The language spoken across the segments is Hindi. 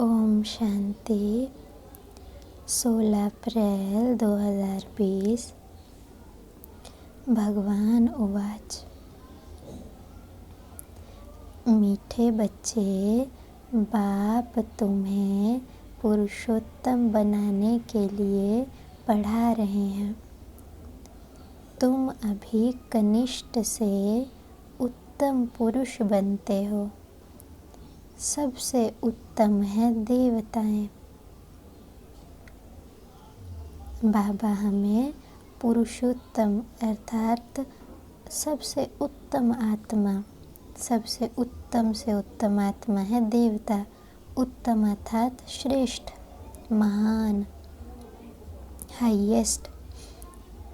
ओम शांति। 16 अप्रैल 2020। भगवान उवाच। मीठे बच्चे, बाप तुम्हें पुरुषोत्तम बनाने के लिए पढ़ा रहे हैं। तुम अभी कनिष्ठ से उत्तम पुरुष बनते हो। सबसे उत्तम है देवताएं। बाबा हमें पुरुषोत्तम अर्थात सबसे उत्तम आत्मा, सबसे उत्तम से उत्तम आत्मा है देवता। उत्तम अर्थात श्रेष्ठ, महान, हाईएस्ट।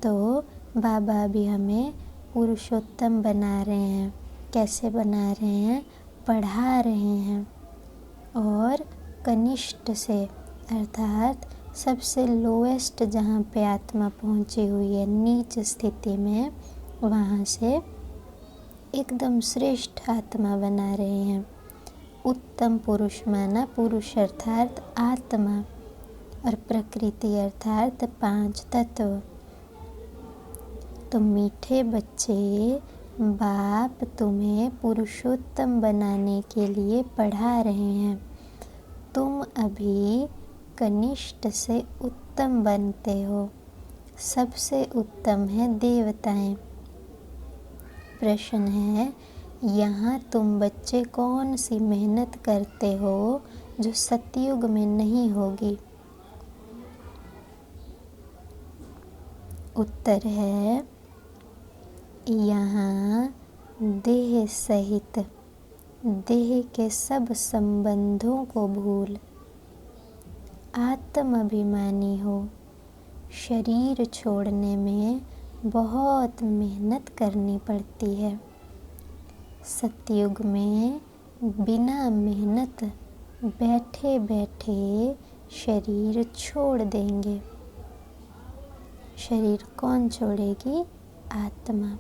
तो बाबा भी हमें पुरुषोत्तम बना रहे हैं। कैसे बना रहे हैं? पढ़ा रहे हैं। और कनिष्ठ से अर्थात सबसे लोएस्ट जहाँ पे आत्मा पहुँची हुई है, नीच स्थिति में, वहाँ से एकदम श्रेष्ठ आत्मा बना रहे हैं। उत्तम पुरुष माना, पुरुष अर्थात आत्मा और प्रकृति अर्थात 5 तत्व। तो मीठे बच्चे, बाप तुम्हें पुरुषोत्तम बनाने के लिए पढ़ा रहे हैं। तुम अभी कनिष्ठ से उत्तम बनते हो। सबसे उत्तम है देवताएं। प्रश्न है, यहाँ तुम बच्चे कौन सी मेहनत करते हो जो सतयुग में नहीं होगी? उत्तर है, यहाँ देह सहित देह के सब संबंधों को भूल आत्माभिमानी हो। शरीर छोड़ने में बहुत मेहनत करनी पड़ती है। सतयुग में बिना मेहनत बैठे बैठे शरीर छोड़ देंगे। शरीर कौन छोड़ेगी? आत्मा।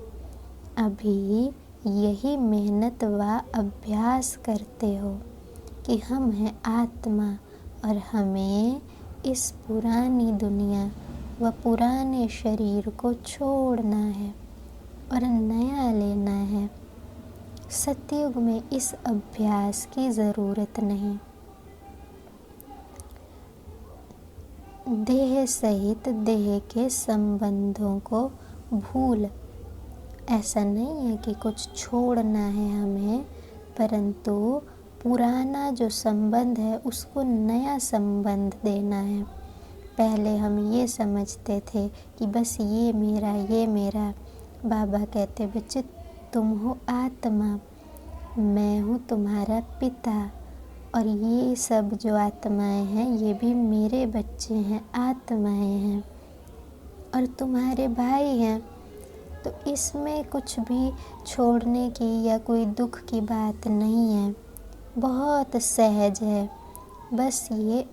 अभी यही मेहनत व अभ्यास करते हो कि हम हैं आत्मा और हमें इस पुरानी दुनिया व पुराने शरीर को छोड़ना है और नया लेना है। सतयुग में इस अभ्यास की ज़रूरत नहीं। देह सहित देह के संबंधों को भूल। ऐसा नहीं है कि कुछ छोड़ना है हमें, परंतु पुराना जो संबंध है उसको नया संबंध देना है। पहले हम ये समझते थे कि बस ये मेरा। बाबा कहते, बच्चे तुम हो आत्मा, मैं हूँ तुम्हारा पिता और ये सब जो आत्माएं हैं ये भी मेरे बच्चे हैं, आत्माएं हैं और तुम्हारे भाई हैं। तो इसमें कुछ भी छोड़ने की या कोई दुख की बात नहीं है, बहुत सहज है। बस ये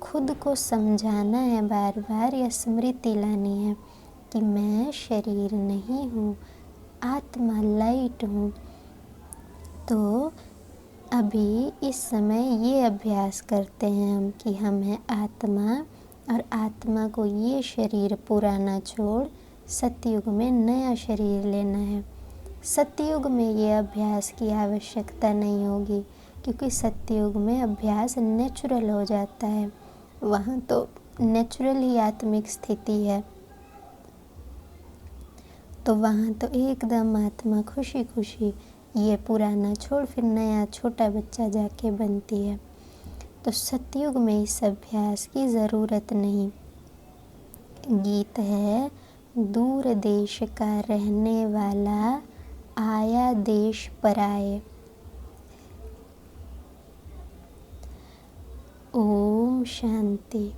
खुद को समझाना है, बार बार या स्मृति लानी है कि मैं शरीर नहीं हूँ, आत्मा लाइट हूँ। तो अभी इस समय ये अभ्यास करते हैं हम कि हम हैं आत्मा और आत्मा को ये शरीर पुराना छोड़ सतयुग में नया शरीर लेना है। सतयुग में ये अभ्यास की आवश्यकता नहीं होगी क्योंकि सतयुग में अभ्यास नेचुरल हो जाता है। वहाँ तो नेचुरल ही आत्मिक स्थिति है। तो वहाँ तो एकदम आत्मा खुशी खुशी ये पुराना छोड़ फिर नया छोटा बच्चा जाके बनती है। तो सतयुग में इस अभ्यास की ज़रूरत नहीं। गीत है, दूर देश का रहने वाला आया देश पराए। ओम शांति।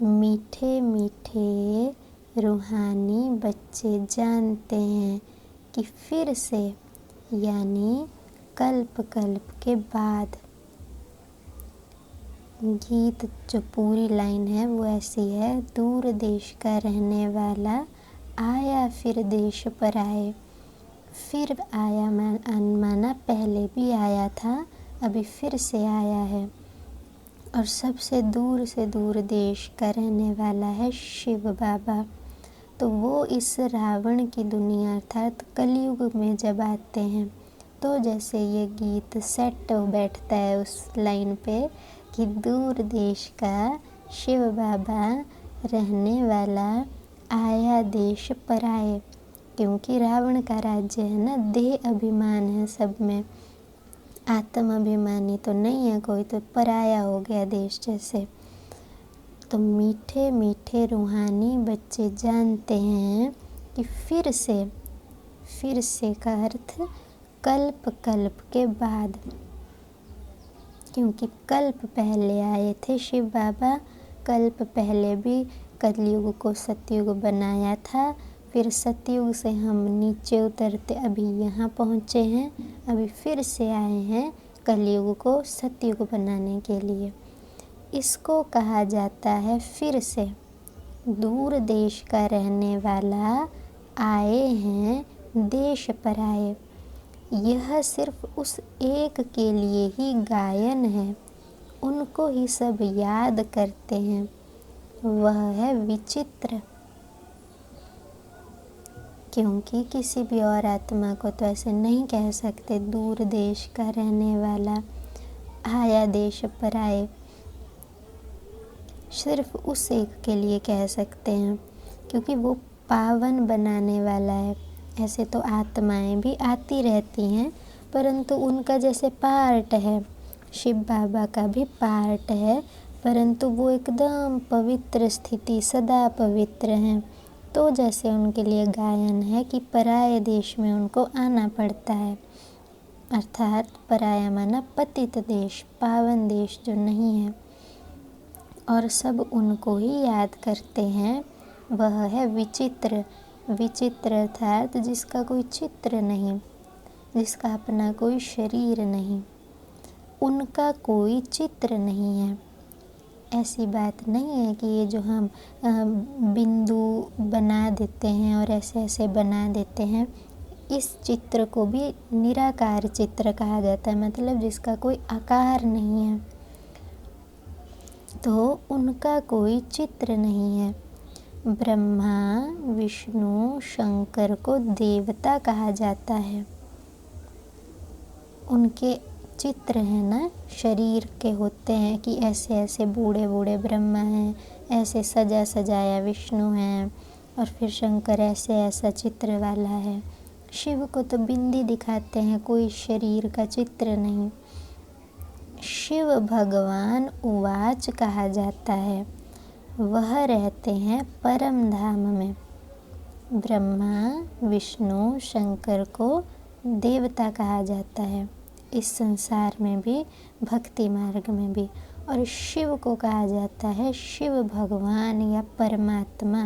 मीठे मीठे रूहानी बच्चे जानते हैं कि फिर से यानी कल्प कल्प के बाद, गीत जो पूरी लाइन है वो ऐसी है, दूर देश का रहने वाला आया फिर देश पर आए। फिर आया माना पहले भी आया था, अभी फिर से आया है और सबसे दूर से दूर देश का रहने वाला है शिव बाबा। तो वो इस रावण की दुनिया अर्थात कलयुग में जब आते हैं तो जैसे ये गीत सेट बैठता है उस लाइन पे कि दूर देश का शिव बाबा रहने वाला आया देश पराए, क्योंकि रावण का राज्य है ना, देह अभिमान है सब में, आत्म अभिमानी तो नहीं है कोई, तो पराया हो गया देश जैसे। तो मीठे मीठे रूहानी बच्चे जानते हैं कि फिर से का अर्थ कल्प कल्प के बाद, क्योंकि कल्प पहले आए थे शिव बाबा, कल्प पहले भी कलयुग को सतयुग बनाया था, फिर सतयुग से हम नीचे उतरते अभी यहाँ पहुँचे हैं, अभी फिर से आए हैं कलयुग को सतयुग बनाने के लिए। इसको कहा जाता है फिर से दूर देश का रहने वाला आए हैं देश पर आए। यह सिर्फ उस एक के लिए ही गायन है, उनको ही सब याद करते हैं, वह है विचित्र। क्योंकि किसी भी और आत्मा को तो ऐसे नहीं कह सकते दूर देश का रहने वाला आया देश पर आए, सिर्फ उस एक के लिए कह सकते हैं क्योंकि वो पावन बनाने वाला है। ऐसे तो आत्माएं भी आती रहती हैं, परंतु उनका जैसे पार्ट है, शिव बाबा का भी पार्ट है, परंतु वो एकदम पवित्र स्थिति सदा पवित्र हैं। तो जैसे उनके लिए गायन है कि पराये देश में उनको आना पड़ता है, अर्थात पराया माना पतित देश, पावन देश जो नहीं है, और सब उनको ही याद करते हैं, वह है विचित्र। विचित्र अर्थात जिसका कोई चित्र नहीं, जिसका अपना कोई शरीर नहीं, उनका कोई चित्र नहीं है। ऐसी बात नहीं है कि ये जो हम बिंदु बना देते हैं और ऐसे ऐसे बना देते हैं, इस चित्र को भी निराकार चित्र कहा जाता है, मतलब जिसका कोई आकार नहीं है, तो उनका कोई चित्र नहीं है। ब्रह्मा विष्णु शंकर को देवता कहा जाता है, उनके चित्र हैं ना, शरीर के होते हैं कि ऐसे ऐसे बूढ़े बूढ़े ब्रह्मा हैं, ऐसे सजा सजाया विष्णु हैं, और फिर शंकर ऐसे ऐसा चित्र वाला है। शिव को तो बिंदी दिखाते हैं, कोई शरीर का चित्र नहीं। शिव भगवान उवाच कहा जाता है, वह रहते हैं परम धाम में। ब्रह्मा विष्णु शंकर को देवता कहा जाता है इस संसार में भी, भक्ति मार्ग में भी, और शिव को कहा जाता है शिव भगवान या परमात्मा।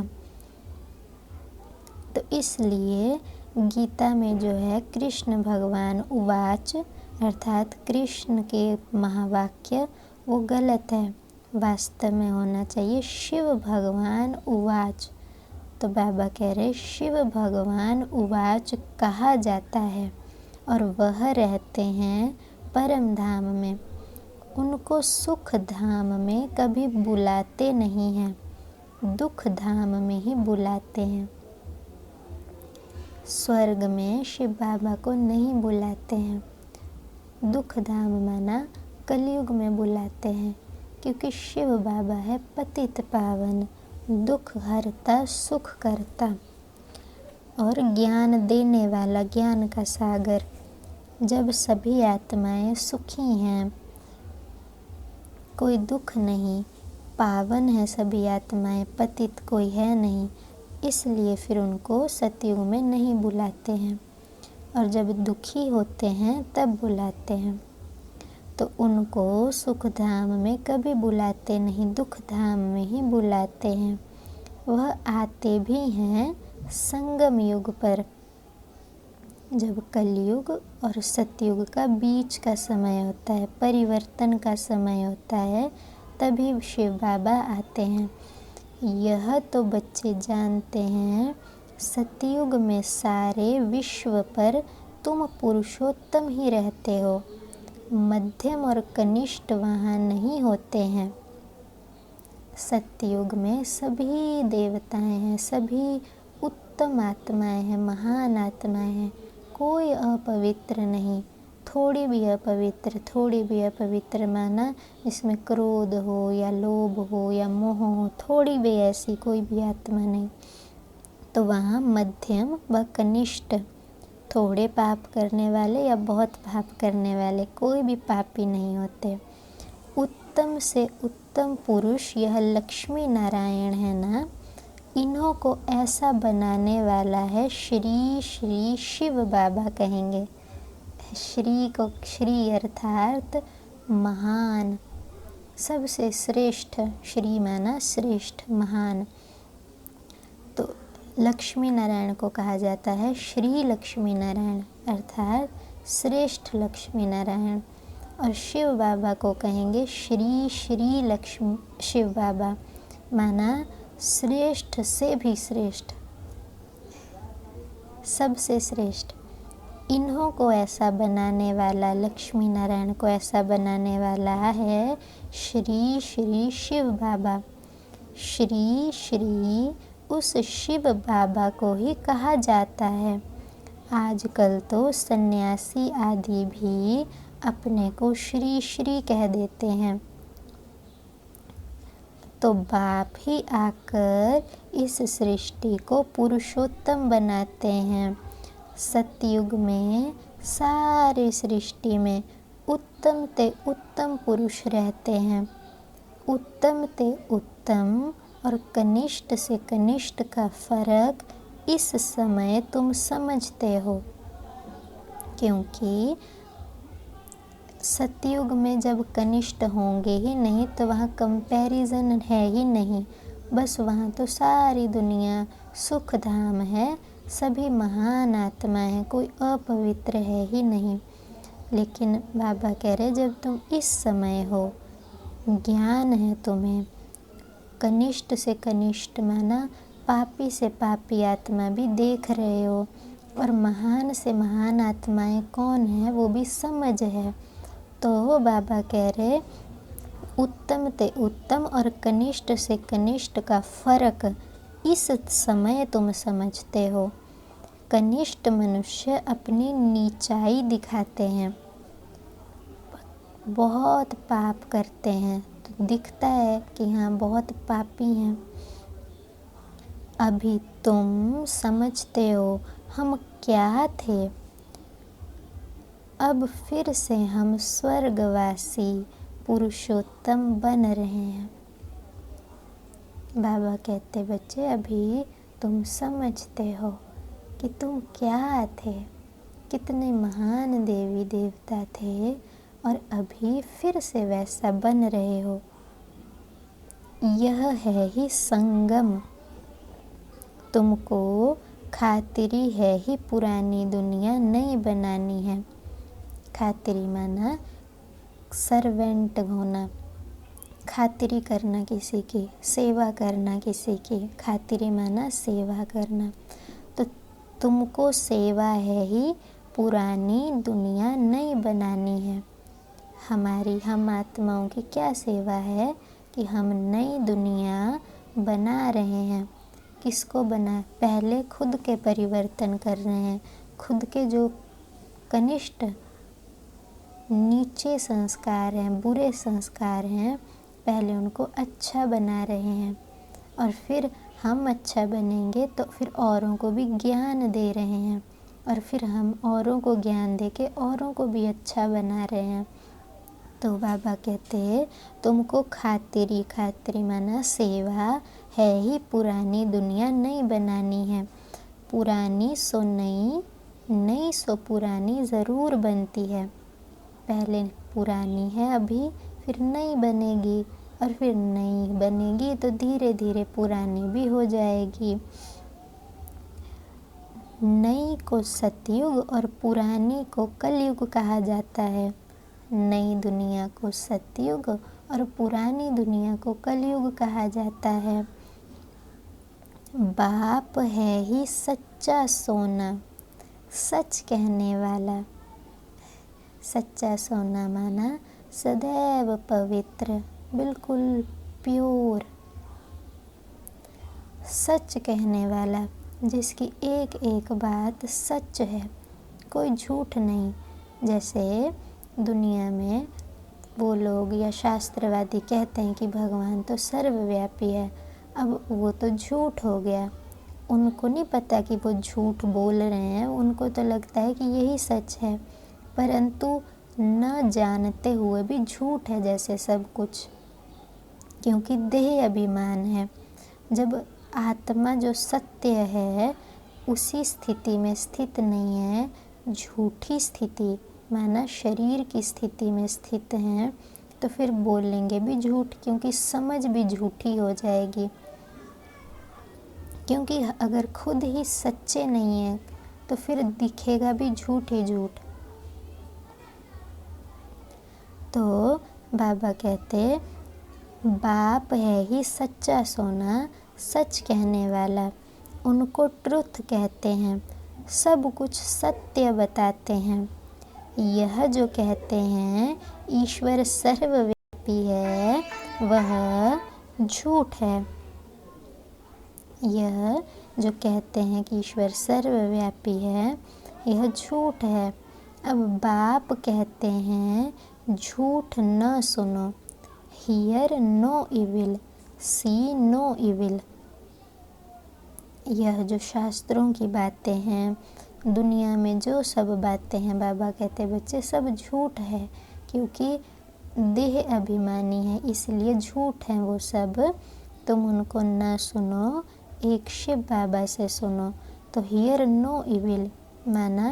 तो इसलिए गीता में जो है कृष्ण भगवान उवाच अर्थात कृष्ण के महावाक्य वो गलत है, वास्तव में होना चाहिए शिव भगवान उवाच। तो बाबा कह रहे शिव भगवान उवाच कहा जाता है और वह रहते हैं परम धाम में, उनको सुख धाम में कभी बुलाते नहीं हैं, दुख धाम में ही बुलाते हैं। स्वर्ग में शिव बाबा को नहीं बुलाते हैं, दुख धाम माना कलयुग में बुलाते हैं, क्योंकि शिव बाबा है पतित पावन, दुख हरता सुख करता और ज्ञान देने वाला, ज्ञान का सागर। जब सभी आत्माएं सुखी हैं, कोई दुख नहीं, पावन है सभी आत्माएं, पतित कोई है नहीं, इसलिए फिर उनको सतयुग में नहीं बुलाते हैं, और जब दुखी होते हैं तब बुलाते हैं। तो उनको सुख धाम में कभी बुलाते नहीं, दुख धाम में ही बुलाते हैं। वह आते भी हैं संगम युग पर, जब कलयुग और सतयुग का बीच का समय होता है, परिवर्तन का समय होता है, तभी शिव बाबा आते हैं। यह तो बच्चे जानते हैं, सतयुग में सारे विश्व पर तुम पुरुषोत्तम ही रहते हो, मध्यम और कनिष्ठ वहाँ नहीं होते हैं। सत्ययुग में सभी देवताएं हैं, सभी उत्तम आत्माएं हैं, महान आत्माएं हैं, कोई अपवित्र नहीं। थोड़ी भी अपवित्र माना जिसमें क्रोध हो या लोभ हो या मोह हो, थोड़ी भी ऐसी कोई भी आत्मा नहीं। तो वहाँ मध्यम व कनिष्ठ, थोड़े पाप करने वाले या बहुत पाप करने वाले, कोई भी पापी नहीं होते। उत्तम से उत्तम पुरुष यह लक्ष्मी नारायण है ना, इन्हों को ऐसा बनाने वाला है श्री श्री शिव बाबा कहेंगे। श्री को श्री अर्थात महान, सबसे श्रेष्ठ, श्री माना श्रेष्ठ महान। तो लक्ष्मी नारायण को कहा जाता है श्री लक्ष्मी नारायण अर्थात श्रेष्ठ लक्ष्मी नारायण। और शिव बाबा को कहेंगे श्री श्री लक्ष्मी शिव बाबा, माना श्रेष्ठ से भी श्रेष्ठ, सबसे श्रेष्ठ। इन्हों को ऐसा बनाने वाला, लक्ष्मी नारायण को ऐसा बनाने वाला है श्री श्री शिव बाबा। श्री श्री उस शिव बाबा को ही कहा जाता है। आजकल तो सन्यासी आदि भी अपने को श्री श्री कह देते हैं। तो बाप ही आकर इस सृष्टि को पुरुषोत्तम बनाते हैं। सतयुग में सारी सृष्टि में उत्तम ते उत्तम पुरुष रहते हैं। उत्तम ते उत्तम और कनिष्ठ से कनिष्ठ का फर्क इस समय तुम समझते हो, क्योंकि सतयुग में जब कनिष्ठ होंगे ही नहीं तो वहाँ कंपैरिजन है ही नहीं। बस वहाँ तो सारी दुनिया सुख धाम है, सभी महान आत्मा है, कोई अपवित्र है ही नहीं। लेकिन बाबा कह रहे जब तुम इस समय हो, ज्ञान है तुम्हें, कनिष्ठ से कनिष्ठ माना पापी से पापी आत्मा भी देख रहे हो, और महान से महान आत्माएं कौन है वो भी समझ है। तो बाबा कह रहे उत्तम ते उत्तम और कनिष्ठ से कनिष्ठ का फर्क इस समय तुम समझते हो। कनिष्ठ मनुष्य अपनी नीचाई दिखाते हैं, बहुत पाप करते हैं तो दिखता है कि हाँ बहुत पापी हैं। अभी तुम समझते हो हम क्या थे, अब फिर से हम स्वर्गवासी पुरुषोत्तम बन रहे हैं। बाबा कहते बच्चे अभी तुम समझते हो कि तुम क्या थे, कितने महान देवी देवता थे, और अभी फिर से वैसा बन रहे हो। यह है ही संगम। तुमको खातिरी है ही पुरानी दुनिया नहीं बनानी है। खातिरी माना सर्वेंट होना, खातिरी करना किसी की, सेवा करना किसी की। खातिरी माना सेवा करना। तो तुमको सेवा है ही पुरानी दुनिया नहीं बनानी है। हम आत्माओं की क्या सेवा है कि हम नई दुनिया बना रहे हैं। किसको बना? पहले खुद के परिवर्तन कर रहे हैं। खुद के जो कनिष्ठ नीचे संस्कार हैं, बुरे संस्कार हैं, पहले उनको अच्छा बना रहे हैं, और फिर हम अच्छा बनेंगे तो फिर औरों को भी ज्ञान दे रहे हैं, और फिर हम औरों को ज्ञान दे के औरों को भी अच्छा बना रहे हैं। तो बाबा कहते हैं तुमको खातिरी माना सेवा है ही पुरानी दुनिया नहीं बनानी है। पुरानी सो नई, नई सो पुरानी ज़रूर बनती है। पहले पुरानी है अभी, फिर नई बनेगी, और फिर नई बनेगी तो धीरे धीरे पुरानी भी हो जाएगी। नई को सतयुग और पुरानी को कलयुग कहा जाता है। नई दुनिया को सतयुग और पुरानी दुनिया को कलयुग कहा जाता है। बाप है ही सच्चा सोना, सच कहने वाला। सच्चा सोना माना सदैव पवित्र, बिल्कुल प्योर, सच कहने वाला, जिसकी एक एक बात सच है, कोई झूठ नहीं। जैसे दुनिया में वो लोग या शास्त्रवादी कहते हैं कि भगवान तो सर्वव्यापी है, अब वो तो झूठ हो गया। उनको नहीं पता कि वो झूठ बोल रहे हैं, उनको तो लगता है कि यही सच है, परंतु न जानते हुए भी झूठ है जैसे सब कुछ, क्योंकि देह अभिमान है। जब आत्मा जो सत्य है उसी स्थिति में स्थित नहीं है, झूठी स्थिति माना शरीर की स्थिति में स्थित हैं, तो फिर बोलेंगे भी झूठ, क्योंकि समझ भी झूठी हो जाएगी। क्योंकि अगर खुद ही सच्चे नहीं है तो फिर दिखेगा भी झूठ ही झूठ। तो बाबा कहते बाप है ही सच्चा सोना, सच कहने वाला, उनको ट्रुथ कहते हैं, सब कुछ सत्य बताते हैं। यह जो कहते हैं ईश्वर सर्वव्यापी है, वह झूठ है। यह जो कहते हैं कि ईश्वर सर्वव्यापी है, यह झूठ है। अब बाप कहते हैं झूठ न सुनो, hear no evil, see no evil. यह जो शास्त्रों की बातें हैं, दुनिया में जो सब बातें हैं, बाबा कहते बच्चे सब झूठ है, क्योंकि देह अभिमानी है, इसलिए झूठ है वो सब। तुम उनको न सुनो, एक शिव बाबा से सुनो। तो हियर नो इविल माना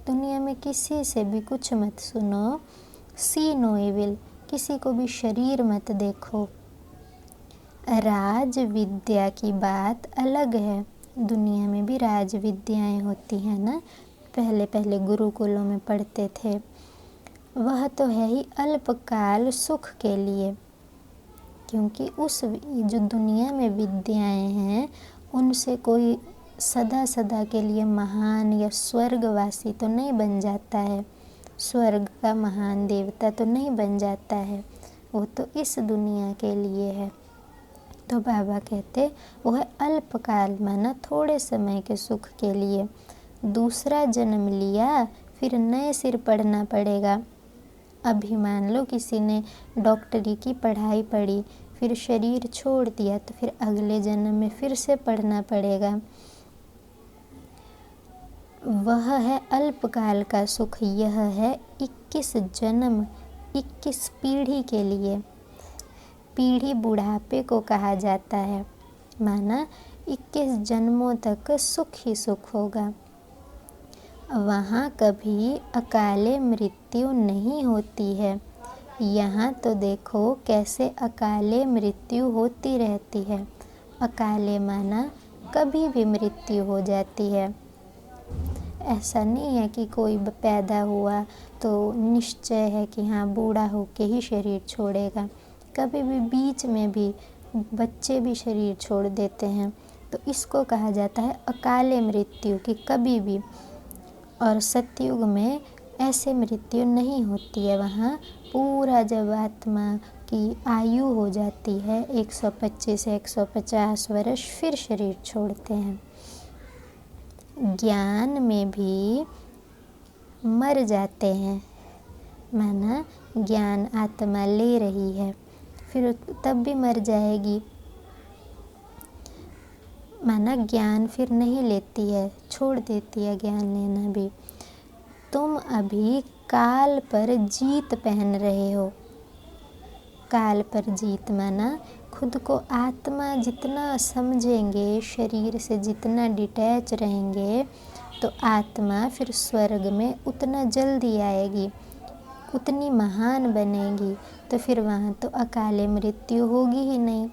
दुनिया में किसी से भी कुछ मत सुनो, सी नो इविल, किसी को भी शरीर मत देखो। राज विद्या की बात अलग है, दुनिया में भी राज विद्याएँ होती हैं ना, पहले पहले गुरुकुलों में पढ़ते थे। वह तो है ही अल्पकाल सुख के लिए, क्योंकि उस जो दुनिया में विद्याएँ हैं उनसे कोई सदा सदा के लिए महान या स्वर्गवासी तो नहीं बन जाता है, स्वर्ग का महान देवता तो नहीं बन जाता है, वो तो इस दुनिया के लिए है। तो बाबा कहते वो है अल्पकाल माना थोड़े समय के सुख के लिए। दूसरा जन्म लिया फिर नए सिर पढ़ना पड़ेगा। अभी मान लो किसी ने डॉक्टरी की पढ़ाई पढ़ी, फिर शरीर छोड़ दिया, तो फिर अगले जन्म में फिर से पढ़ना पड़ेगा। वह है अल्पकाल का सुख। यह है 21 जन्म, 21 पीढ़ी के लिए। पीढ़ी बुढ़ापे को कहा जाता है, माना 21 जन्मों तक सुख ही सुख होगा। वहाँ कभी अकाले मृत्यु नहीं होती है। यहाँ तो देखो कैसे अकाले मृत्यु होती रहती है। अकाले माना कभी भी मृत्यु हो जाती है। ऐसा नहीं है कि कोई पैदा हुआ तो निश्चय है कि हाँ बूढ़ा होके ही शरीर छोड़ेगा। कभी भी बीच में भी बच्चे भी शरीर छोड़ देते हैं, तो इसको कहा जाता है अकाले मृत्यु की कभी भी। और सतयुग में ऐसे मृत्यु नहीं होती है। वहाँ पूरा जब आत्मा की आयु हो जाती है 125 से 150 वर्ष, फिर शरीर छोड़ते हैं। ज्ञान में भी मर जाते हैं, माना ज्ञान आत्मा ले रही है, फिर तब भी मर जाएगी। माना ज्ञान फिर नहीं लेती है, छोड़ देती है ज्ञान लेना भी। तुम अभी काल पर जीत पहन रहे हो। काल पर जीत माना खुद को आत्मा जितना समझेंगे, शरीर से जितना डिटैच रहेंगे, तो आत्मा फिर स्वर्ग में उतना जल्दी आएगी, उतनी महान बनेगी। तो फिर वहाँ तो अकाले मृत्यु होगी ही नहीं।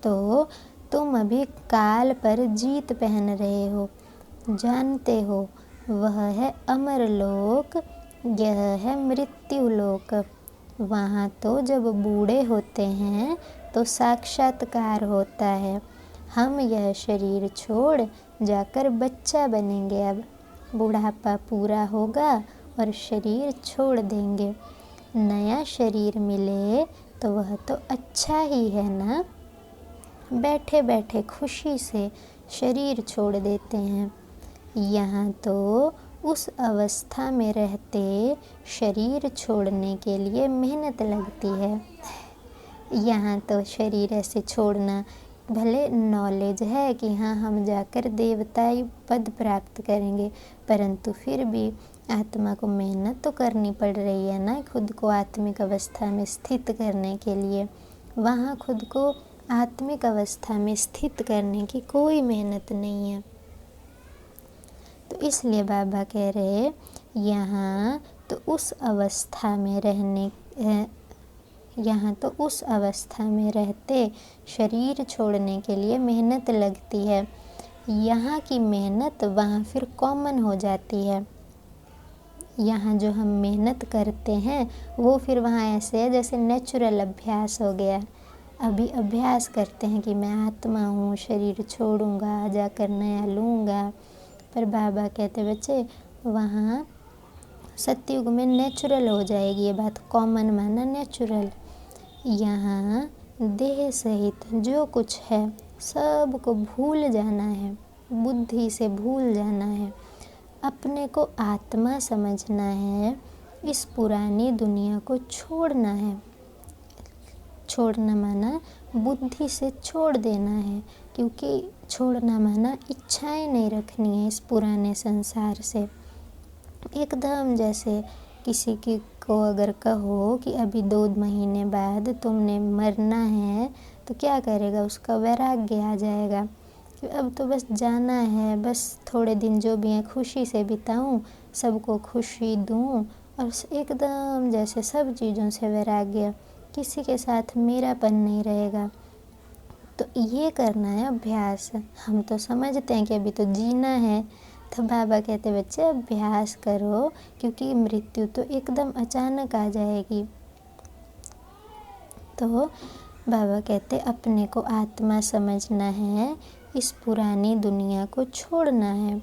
तो तुम अभी काल पर जीत पहन रहे हो, जानते हो वह है अमर लोक, यह है मृत्यु लोक। वहाँ तो जब बूढ़े होते हैं तो साक्षात्कार होता है, हम यह शरीर छोड़ जाकर बच्चा बनेंगे। अब बुढ़ापा पूरा होगा और शरीर छोड़ देंगे। नया शरीर मिले तो वह तो अच्छा ही है ना। बैठे बैठे खुशी से शरीर छोड़ देते हैं। यहाँ तो उस अवस्था में रहते शरीर छोड़ने के लिए मेहनत लगती है। यहाँ तो शरीर ऐसे छोड़ना, भले नॉलेज है कि हाँ हम जाकर देवताई पद प्राप्त करेंगे, परंतु फिर भी आत्मा को मेहनत तो करनी पड़ रही है ना खुद को आत्मिक अवस्था में स्थित करने के लिए। वहाँ खुद को आत्मिक अवस्था में स्थित करने की कोई मेहनत नहीं है। तो इसलिए बाबा कह रहे यहाँ तो उस अवस्था में रहते शरीर छोड़ने के लिए मेहनत लगती है। यहाँ की मेहनत वहाँ फिर कॉमन हो जाती है। यहाँ जो हम मेहनत करते हैं वो फिर वहाँ ऐसे है जैसे नेचुरल अभ्यास हो गया। अभी अभ्यास करते हैं कि मैं आत्मा हूँ, शरीर छोड़ूंगा, जाकर नया लूँगा। पर बाबा कहते बच्चे वहाँ सतयुग में नेचुरल हो जाएगी ये बात, कॉमन माना नेचुरल। यहाँ देह सहित जो कुछ है सब को भूल जाना है, बुद्धि से भूल जाना है, अपने को आत्मा समझना है, इस पुरानी दुनिया को छोड़ना है। छोड़ना माना बुद्धि से छोड़ देना है, क्योंकि छोड़ना माना इच्छाएं नहीं रखनी है इस पुराने संसार से। एकदम जैसे किसी की को अगर कहो कि अभी 2 महीने बाद तुमने मरना है तो क्या करेगा, उसका वैराग्य आ जाएगा कि अब तो बस जाना है, बस थोड़े दिन जो भी हैं खुशी से बिताऊं, सबको खुशी दूं, और एकदम जैसे सब चीज़ों से वैराग्य, किसी के साथ मेरापन नहीं रहेगा। तो ये करना है अभ्यास। हम तो समझते हैं कि अभी तो जीना है, तो बाबा कहते बच्चे अभ्यास करो, क्योंकि मृत्यु तो एकदम अचानक आ जाएगी। तो बाबा कहते अपने को आत्मा समझना है, इस पुरानी दुनिया को छोड़ना है,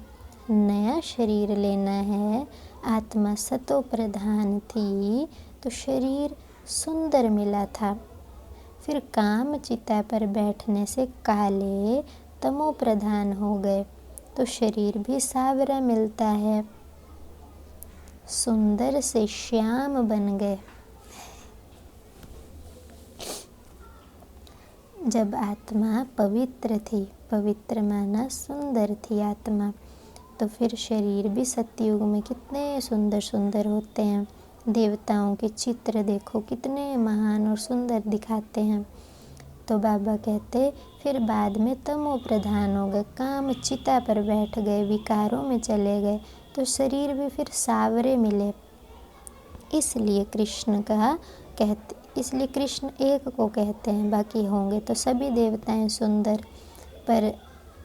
नया शरीर लेना है। आत्मा सतो प्रधान थी तो शरीर सुंदर मिला था, फिर काम चिता पर बैठने से काले तमो प्रधान हो गए तो शरीर भी सावरा मिलता है, सुंदर से श्याम बन गए। जब आत्मा पवित्र थी, पवित्र माना सुंदर थी आत्मा, तो फिर शरीर भी सतयुग में कितने सुंदर सुंदर होते हैं। देवताओं के चित्र देखो कितने महान और सुंदर दिखाते हैं। तो बाबा कहते फिर बाद में तमो प्रधान हो गए, काम चिता पर बैठ गए, विकारों में चले गए, तो शरीर भी फिर सावरे मिले। इसलिए कृष्ण एक को कहते हैं, बाकी होंगे तो सभी देवताएं सुंदर, पर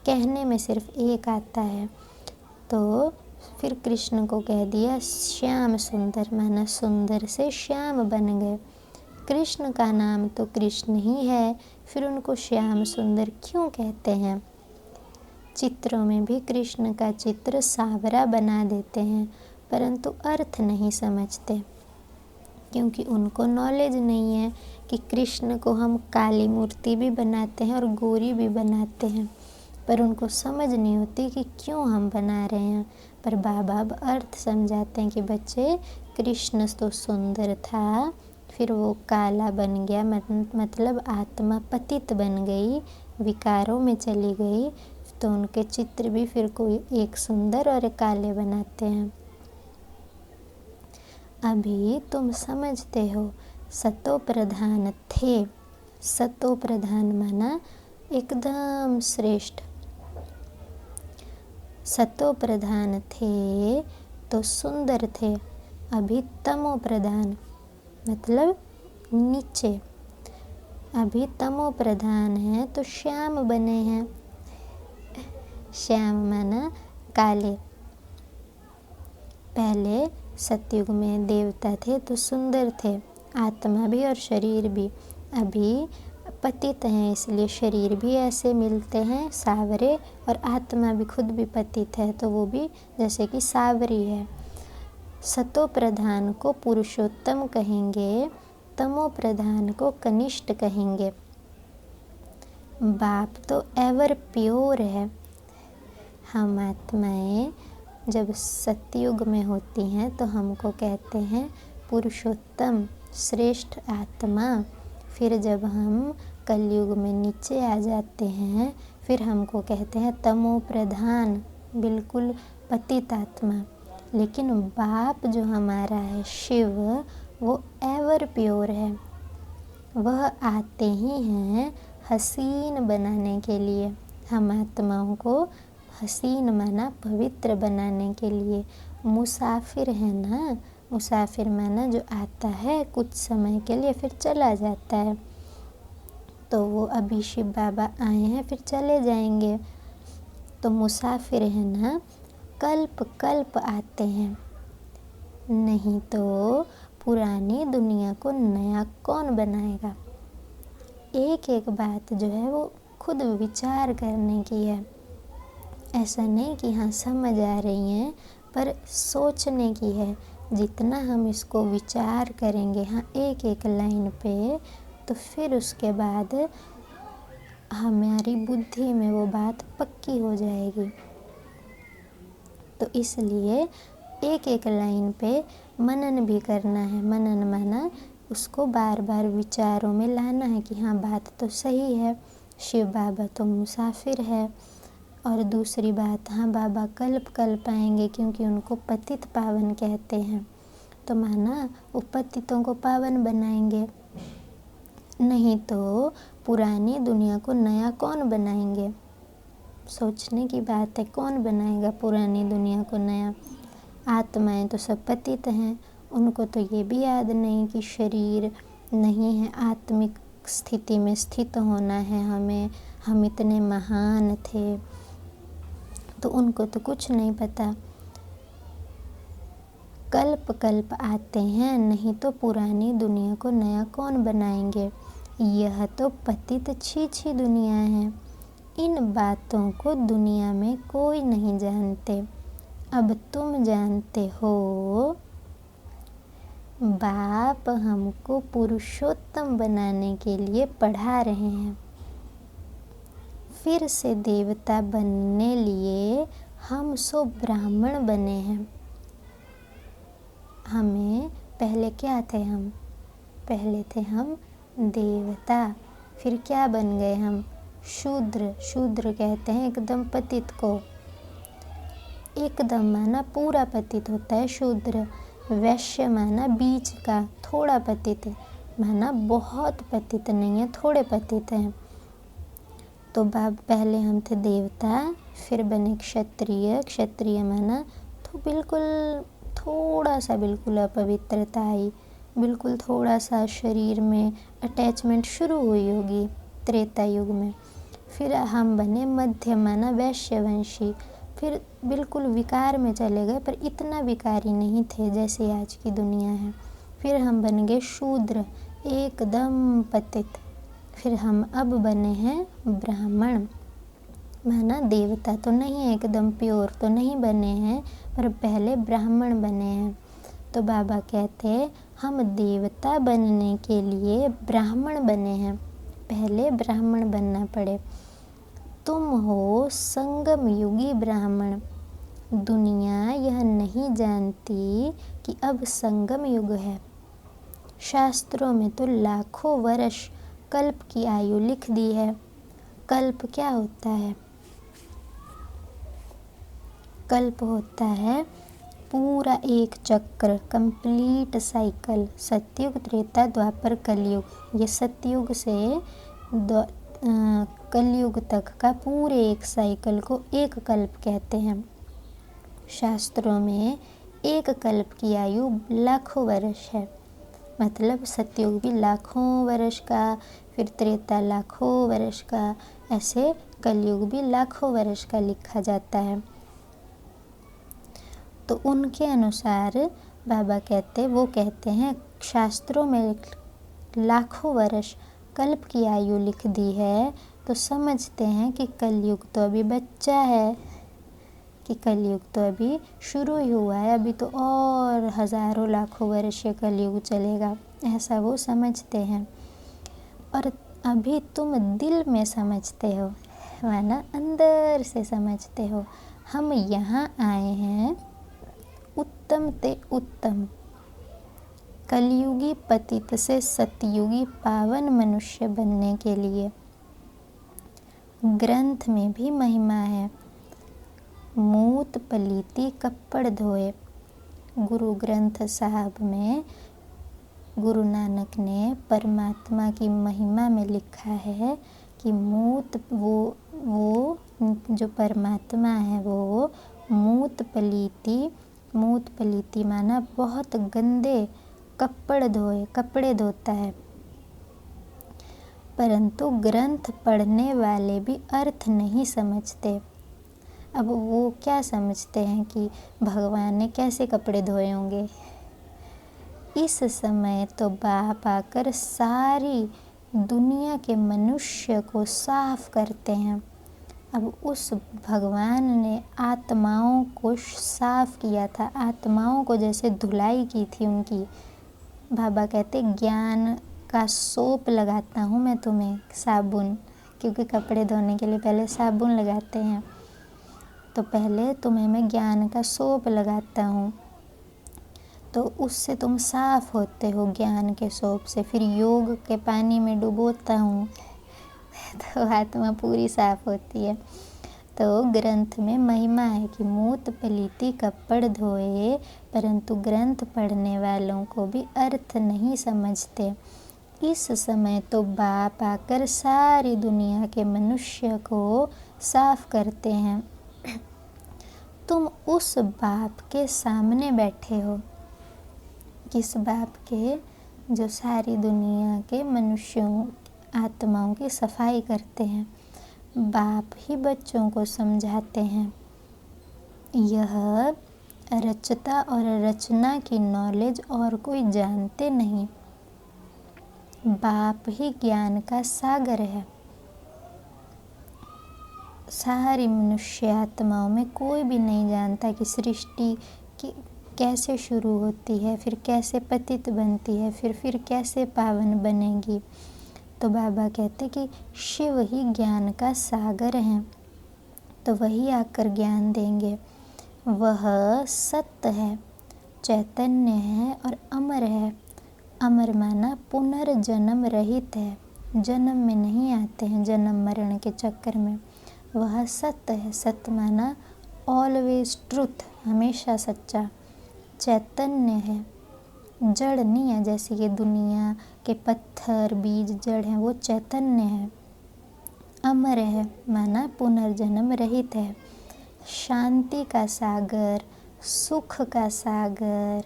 कहने में सिर्फ एक आता है। तो फिर कृष्ण को कह दिया श्याम सुंदर, माना सुंदर से श्याम बन गए। कृष्ण का नाम तो कृष्ण ही है, फिर उनको श्याम सुंदर क्यों कहते हैं। चित्रों में भी कृष्ण का चित्र सावरा बना देते हैं, परंतु अर्थ नहीं समझते, क्योंकि उनको नॉलेज नहीं है कि कृष्ण को हम काली मूर्ति भी बनाते हैं और गोरी भी बनाते हैं, पर उनको समझ नहीं होती कि क्यों हम बना रहे हैं। पर बाबा अब अर्थ समझाते हैं कि बच्चे कृष्ण तो सुंदर था, फिर वो काला बन गया, मतलब आत्मा पतित बन गई, विकारों में चली गई, तो उनके चित्र भी फिर कोई एक सुंदर और एक काले बनाते हैं। अभी तुम समझते हो सतो प्रधान थे, सतो प्रधान माना एकदम श्रेष्ठ, सतो प्रधान थे तो सुंदर थे। अभी तमो प्रधान मतलब नीचे, अभी तमो प्रधान है तो श्याम बने हैं। श्याम माना काले। पहले सतयुग में देवता थे तो सुंदर थे, आत्मा भी और शरीर भी। अभी पतित हैं, इसलिए शरीर भी ऐसे मिलते हैं सावरे, और आत्मा भी खुद भी पतित है, तो वो भी जैसे कि सावरी है। सतो प्रधान को पुरुषोत्तम कहेंगे, तमो प्रधान को कनिष्ठ कहेंगे। बाप तो एवर प्योर है। हम आत्माएं जब सतयुग में होती हैं तो हमको कहते हैं पुरुषोत्तम, श्रेष्ठ आत्मा। फिर जब हम कलयुग में नीचे आ जाते हैं फिर हमको कहते हैं तमो प्रधान, बिल्कुल पतित आत्मा। लेकिन बाप जो हमारा है शिव, वो एवर प्योर है। वह आते ही हैं हसीन बनाने के लिए, हम आत्माओं को हसीन माना पवित्र बनाने के लिए। मुसाफिर है ना, मुसाफिर माना जो आता है कुछ समय के लिए फिर चला जाता है। तो वो अभी शिव बाबा आए हैं फिर चले जाएंगे। तो मुसाफिर है ना, कल्प कल्प आते हैं। नहीं तो पुरानी दुनिया को नया कौन बनाएगा। एक एक बात जो है वो खुद विचार करने की है। ऐसा नहीं कि हाँ समझ आ रही हैं, पर सोचने की है। जितना हम इसको विचार करेंगे हाँ एक एक लाइन पे, तो फिर उसके बाद हमारी बुद्धि में वो बात पक्की हो जाएगी। तो इसलिए एक एक लाइन पे मनन भी करना है। मनन माना उसको बार बार विचारों में लाना है कि हाँ बात तो सही है, शिव बाबा तो मुसाफिर है। और दूसरी बात, हाँ बाबा कल्प कल्प आएंगे क्योंकि उनको पतित पावन कहते हैं। तो माना वो पतितों को पावन बनाएंगे। नहीं तो पुरानी दुनिया को नया कौन बनाएंगे। सोचने की बात है, कौन बनाएगा पुरानी दुनिया को नया। आत्माएं तो सब पतित हैं, उनको तो ये भी याद नहीं कि शरीर नहीं है, आत्मिक स्थिति में स्थित होना है हमें, हम इतने महान थे। तो उनको तो कुछ नहीं पता। कल्प कल्प आते हैं, नहीं तो पुरानी दुनिया को नया कौन बनाएंगे। यह तो पतित छी दुनिया है। इन बातों को दुनिया में कोई नहीं जानते। अब तुम जानते हो। बाप हमको पुरुषोत्तम बनाने के लिए पढ़ा रहे हैं। फिर से देवता बनने लिए हम सो ब्राह्मण बने हैं। हमें पहले क्या थे हम? पहले थे हम देवता। फिर क्या बन गए हम? शूद्र। शूद्र कहते हैं एकदम पतित को। एकदम माना पूरा पतित होता है शूद्र। वैश्य माना बीच का, थोड़ा पतित माना बहुत पतित नहीं है, थोड़े पतित हैं। तो बाप पहले हम थे देवता, फिर बने क्षत्रिय। क्षत्रिय माना तो बिल्कुल थोड़ा सा बिल्कुल अपवित्रता आई, बिल्कुल थोड़ा सा शरीर में अटैचमेंट शुरू हुई होगी त्रेता युग में। फिर हम बने मध्य माना वैश्यवंशी। फिर बिल्कुल विकार में चले गए, पर इतना विकारी नहीं थे जैसे आज की दुनिया है। फिर हम बन गए शूद्र, एकदम पतित। फिर हम अब बने हैं ब्राह्मण, माना देवता तो नहीं है, एकदम प्योर तो नहीं बने हैं, पर पहले ब्राह्मण बने हैं। तो बाबा कहते हम देवता बनने के लिए ब्राह्मण बने हैं, पहले ब्राह्मण बनना पड़े। तुम हो संगम युगी ब्राह्मण। दुनिया यह नहीं जानती कि अब संगम युग है। शास्त्रों में तो लाखों वर्ष कल्प की आयु लिख दी है। कल्प क्या होता है? कल्प होता है पूरा एक चक्र, कंप्लीट साइकिल। सतयुग, त्रेता, द्वापर, कलयुग। ये सतयुग से कलयुग तक का पूरे एक साइकिल को एक कल्प कहते हैं। शास्त्रों में एक कल्प की आयु लाखों वर्ष है। मतलब सतयुग भी लाखों वर्ष का, फिर त्रेता लाखों वर्ष का, ऐसे कलयुग भी लाखों वर्ष का लिखा जाता है। तो उनके अनुसार बाबा कहते हैं शास्त्रों में लाखों वर्ष कल्प की आयु लिख दी है, तो समझते हैं कि कलयुग तो अभी बच्चा है, कि कलयुग तो अभी शुरू ही हुआ है, अभी तो और हज़ारों लाखों वर्ष कलयुग चलेगा, ऐसा वो समझते हैं। और अभी तुम दिल में समझते हो, वरना अंदर से समझते हो। हम यहाँ आए हैं उत्तम ते उत्तम, कलयुगी पतित से सतयुगी पावन मनुष्य बनने के लिए। ग्रंथ में भी महिमा है, मूत पलीती कपड़ धोए। गुरु ग्रंथ साहब में गुरु नानक ने परमात्मा की महिमा में लिखा है कि मूत वो जो परमात्मा है वो मूत पलीती माना बहुत गंदे कपड़ धोए, कपड़े धोता है। परंतु ग्रंथ पढ़ने वाले भी अर्थ नहीं समझते। अब वो क्या समझते हैं कि भगवान ने कैसे कपड़े धोए होंगे। इस समय तो बाप आकर सारी दुनिया के मनुष्य को साफ करते हैं। अब उस भगवान ने आत्माओं को साफ किया था, आत्माओं को जैसे धुलाई की थी उनकी। बाबा कहते ज्ञान का सोप लगाता हूँ मैं तुम्हें, साबुन, क्योंकि कपड़े धोने के लिए पहले साबुन लगाते हैं, तो पहले तुम्हें मैं ज्ञान का सोप लगाता हूँ, तो उससे तुम साफ होते हो ज्ञान के सोप से। फिर योग के पानी में डुबोता हूँ तो आत्मा पूरी साफ होती है। तो ग्रंथ में महिमा है कि मूत पलीती कपड़ धोए, परंतु ग्रंथ पढ़ने वालों को भी अर्थ नहीं समझते। इस समय तो बाप आकर सारी दुनिया के मनुष्य को साफ करते हैं। तुम उस बाप के सामने बैठे हो। किस बाप के? जो सारी दुनिया के मनुष्यों आत्माओं की सफाई करते हैं। बाप ही बच्चों को समझाते हैं। यह रचता और रचना की नॉलेज और कोई जानते नहीं। बाप ही ज्ञान का सागर है। सारी मनुष्य आत्माओं में कोई भी नहीं जानता कि सृष्टि की कैसे शुरू होती है, फिर कैसे पतित बनती है, फिर कैसे पावन बनेगी। तो बाबा कहते कि शिव ही ज्ञान का सागर हैं, तो वही आकर ज्ञान देंगे। वह सत्य है, चैतन्य है और अमर है। अमर माना पुनर्जन्म रहित है, जन्म में नहीं आते हैं जन्म मरण के चक्कर में। वह सत्य है, सत्य माना ऑलवेज ट्रुथ, हमेशा सच्चा। चैतन्य है, जड़ नहीं है, जैसे ये दुनिया के पत्थर बीज जड़ हैं, वो चैतन्य है। अमर है माना पुनर्जन्म रहित है। शांति का सागर, सुख का सागर,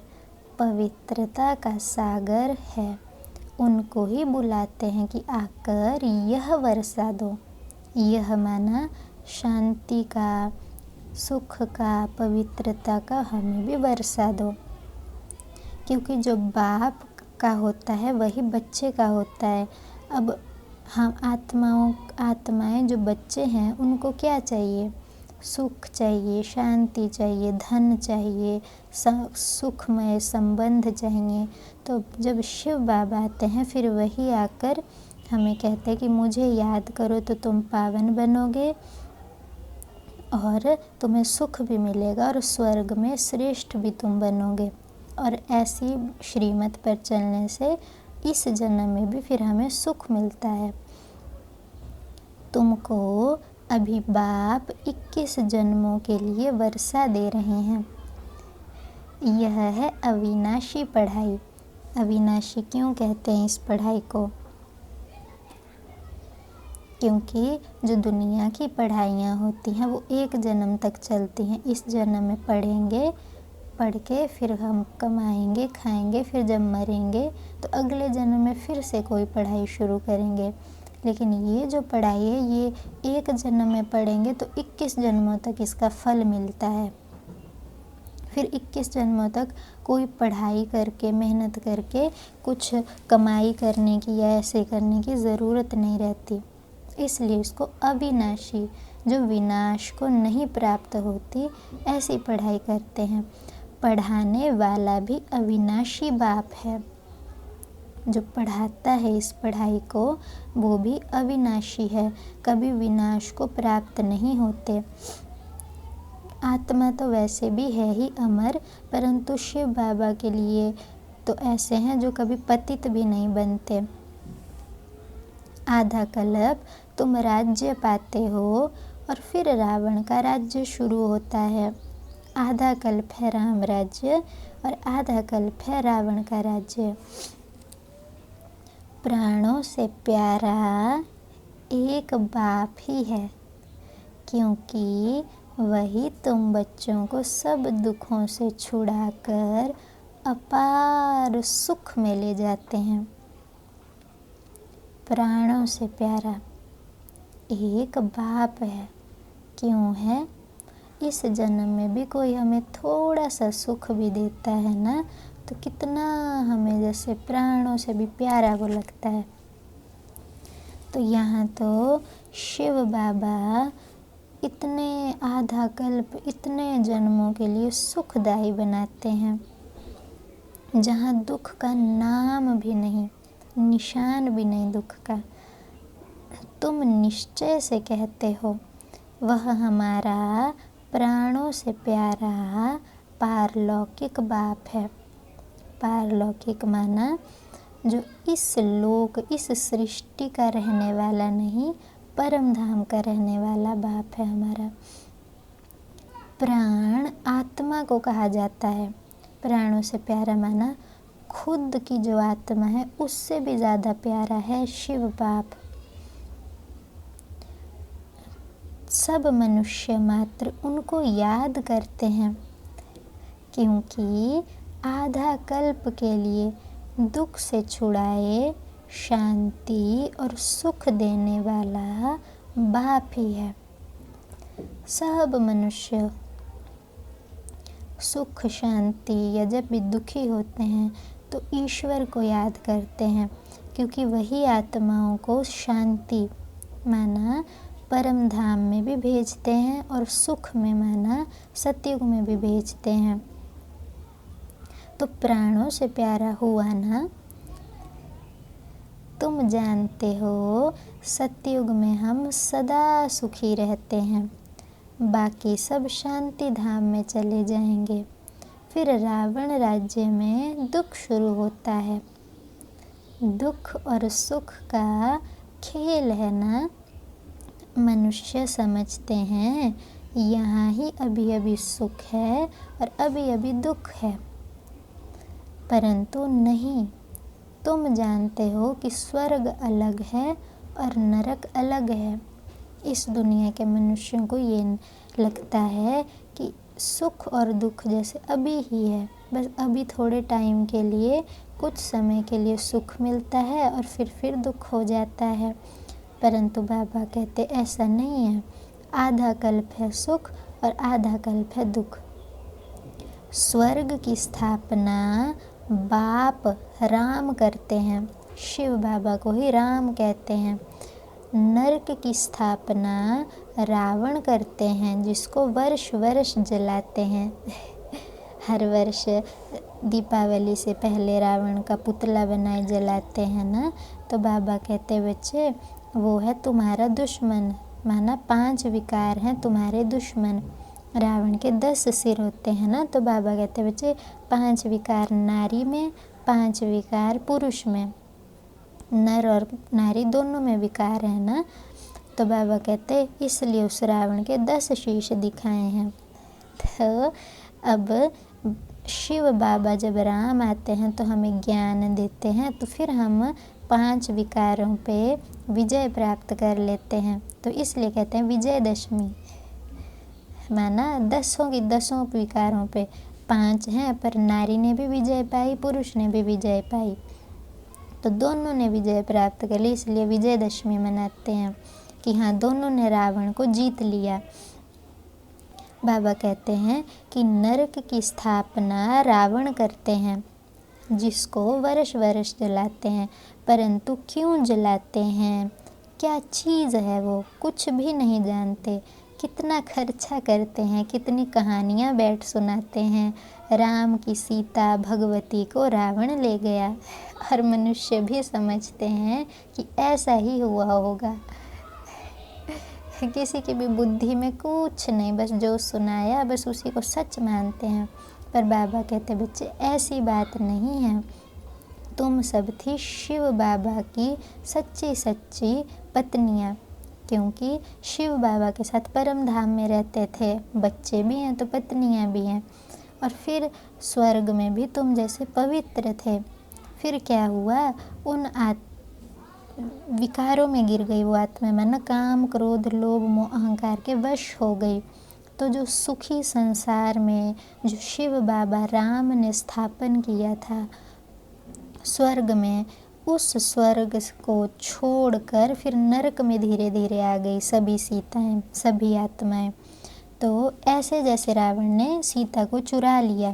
पवित्रता का सागर है। उनको ही बुलाते हैं कि आकर यह वर्षा दो। यह माना शांति का, सुख का, पवित्रता का हमें भी वर्षा दो। क्योंकि जो बाप का होता है वही बच्चे का होता है। अब हम आत्माएं जो बच्चे हैं उनको क्या चाहिए? सुख चाहिए, शांति चाहिए, धन चाहिए, सुखमय संबंध चाहिए। तो जब शिव बाबा आते हैं फिर वही आकर हमें कहते हैं कि मुझे याद करो तो तुम पावन बनोगे और तुम्हें सुख भी मिलेगा और स्वर्ग में श्रेष्ठ भी तुम बनोगे। और ऐसी श्रीमत पर चलने से इस जन्म में भी फिर हमें सुख मिलता है। तुमको अभी बाप 21 जन्मों के लिए वर्षा दे रहे हैं। यह है अविनाशी पढ़ाई। अविनाशी क्यों कहते हैं इस पढ़ाई को? क्योंकि जो दुनिया की पढ़ाइयाँ होती हैं वो एक जन्म तक चलती हैं। इस जन्म में पढ़ेंगे, पढ़ के फिर हम कमाएंगे, खाएंगे, फिर जब मरेंगे तो अगले जन्म में फिर से कोई पढ़ाई शुरू करेंगे। लेकिन ये जो पढ़ाई है ये एक जन्म में पढ़ेंगे तो 21 जन्मों तक इसका फल मिलता है। फिर 21 जन्मों तक कोई पढ़ाई करके, मेहनत करके कुछ कमाई करने की या ऐसे करने की ज़रूरत नहीं रहती। इसलिए इसको अविनाशी, जो विनाश को नहीं प्राप्त होती, ऐसी पढ़ाई करते हैं। पढ़ाने वाला भी अविनाशी बाप है। जो पढ़ाता है इस पढ़ाई को वो भी अविनाशी है, कभी विनाश को प्राप्त नहीं होते। आत्मा तो वैसे भी है ही अमर, परंतु शिव बाबा के लिए तो ऐसे हैं जो कभी पतित भी नहीं बनते। आधा कल्प तुम राज्य पाते हो और फिर रावण का राज्य शुरू होता है। आधा कल्प है राम राज्य और आधा कल्प है रावण का राज्य। प्राणों से प्यारा एक बाप ही है, क्योंकि वही तुम बच्चों को सब दुखों से छुड़ाकर अपार सुख में ले जाते हैं। प्राणों से प्यारा एक बाप है। क्यों है? इस जन्म में भी कोई हमें थोड़ा सा सुख भी देता है ना, तो कितना हमें जैसे प्राणों से भी प्यारा वो लगता है। तो यहाँ तो शिव बाबा इतने आधा कल्प, इतने जन्मों के लिए सुखदायी बनाते हैं, जहाँ दुख का नाम भी नहीं, निशान भी नहीं दुख का। तुम निश्चय से कहते हो वह हमारा प्राणों से प्यारा पारलौकिक बाप है। पारलौकिक माना जो इस लोक, इस सृष्टि का रहने वाला नहीं, परम धाम का रहने वाला बाप है हमारा। प्राण आत्मा को कहा जाता है। प्राणों से प्यारा माना खुद की जो आत्मा है उससे भी ज़्यादा प्यारा है शिव बाप। सब मनुष्य मात्र उनको याद करते हैं, क्योंकि आधा कल्प के लिए दुख से छुड़ाए, शांति और सुख देने वाला बाप ही है। सब मनुष्य सुख शांति या जब भी दुखी होते हैं तो ईश्वर को याद करते हैं, क्योंकि वही आत्माओं को शांति माना परम धाम में भी भेजते हैं और सुख में माना सतयुग में भी भेजते हैं। तो प्राणों से प्यारा हुआ ना। तुम जानते हो सतयुग में हम सदा सुखी रहते हैं, बाकी सब शांति धाम में चले जाएंगे। फिर रावण राज्य में दुख शुरू होता है। दुख और सुख का खेल है ना। मनुष्य समझते हैं यहाँ ही अभी अभी सुख है और अभी अभी दुख है, परंतु नहीं। तुम जानते हो कि स्वर्ग अलग है और नरक अलग है। इस दुनिया के मनुष्यों को ये लगता है कि सुख और दुख जैसे अभी ही है, बस अभी थोड़े टाइम के लिए, कुछ समय के लिए सुख मिलता है और फिर दुख हो जाता है। परंतु बाबा कहते ऐसा नहीं है। आधा कल्प है सुख और आधा कल्प है दुख। स्वर्ग की स्थापना बाप राम करते हैं, शिव बाबा को ही राम कहते हैं। नरक की स्थापना रावण करते हैं, जिसको वर्ष वर्ष जलाते हैं। हर वर्ष दीपावली से पहले रावण का पुतला बनाए जलाते हैं ना। तो बाबा कहते बच्चे वो है तुम्हारा दुश्मन, माना 5 विकार हैं तुम्हारे दुश्मन। रावण के 10 सिर होते हैं ना। तो बाबा कहते बच्चे 5 विकार नारी में, 5 विकार पुरुष में, नर और नारी दोनों में विकार है ना। तो बाबा कहते इसलिए उस रावण के 10 शीश दिखाए हैं। तो अब शिव बाबा जब राम आते हैं तो हमें ज्ञान देते हैं, तो फिर हम 5 विकारों पे विजय प्राप्त कर लेते हैं। तो इसलिए कहते हैं विजयदशमी, माना 10 की 10 विकारों पे 5 हैं, पर नारी ने भी विजय पाई, पुरुष ने भी विजय पाई, तो दोनों ने विजय प्राप्त कर ली। इसलिए विजयदशमी मनाते हैं कि हाँ दोनों ने रावण को जीत लिया। बाबा कहते हैं कि नरक की स्थापना रावण करते हैं, जिसको वर्ष वर्ष जलाते हैं। परंतु क्यों जलाते हैं, क्या चीज़ है, वो कुछ भी नहीं जानते। कितना खर्चा करते हैं, कितनी कहानियाँ बैठ सुनाते हैं। राम की सीता भगवती को रावण ले गया, और मनुष्य भी समझते हैं कि ऐसा ही हुआ होगा। किसी की भी बुद्धि में कुछ नहीं, बस जो सुनाया बस उसी को सच मानते हैं। पर बाबा कहते बच्चे ऐसी बात नहीं है, तुम सब थी शिव बाबा की सच्ची सच्ची पत्नियाँ, क्योंकि शिव बाबा के साथ परम धाम में रहते थे। बच्चे भी हैं तो पत्नियाँ भी हैं। और फिर स्वर्ग में भी तुम जैसे पवित्र थे। फिर क्या हुआ, उन विकारों में गिर गई वो आत्मा, माना काम क्रोध लोभ मोह अहंकार के वश हो गई। तो जो सुखी संसार में जो शिव बाबा राम ने स्थापन किया था स्वर्ग में, उस स्वर्ग को छोड़कर फिर नरक में धीरे धीरे आ गई सभी सीताएं, सभी आत्माएं। तो ऐसे जैसे रावण ने सीता को चुरा लिया।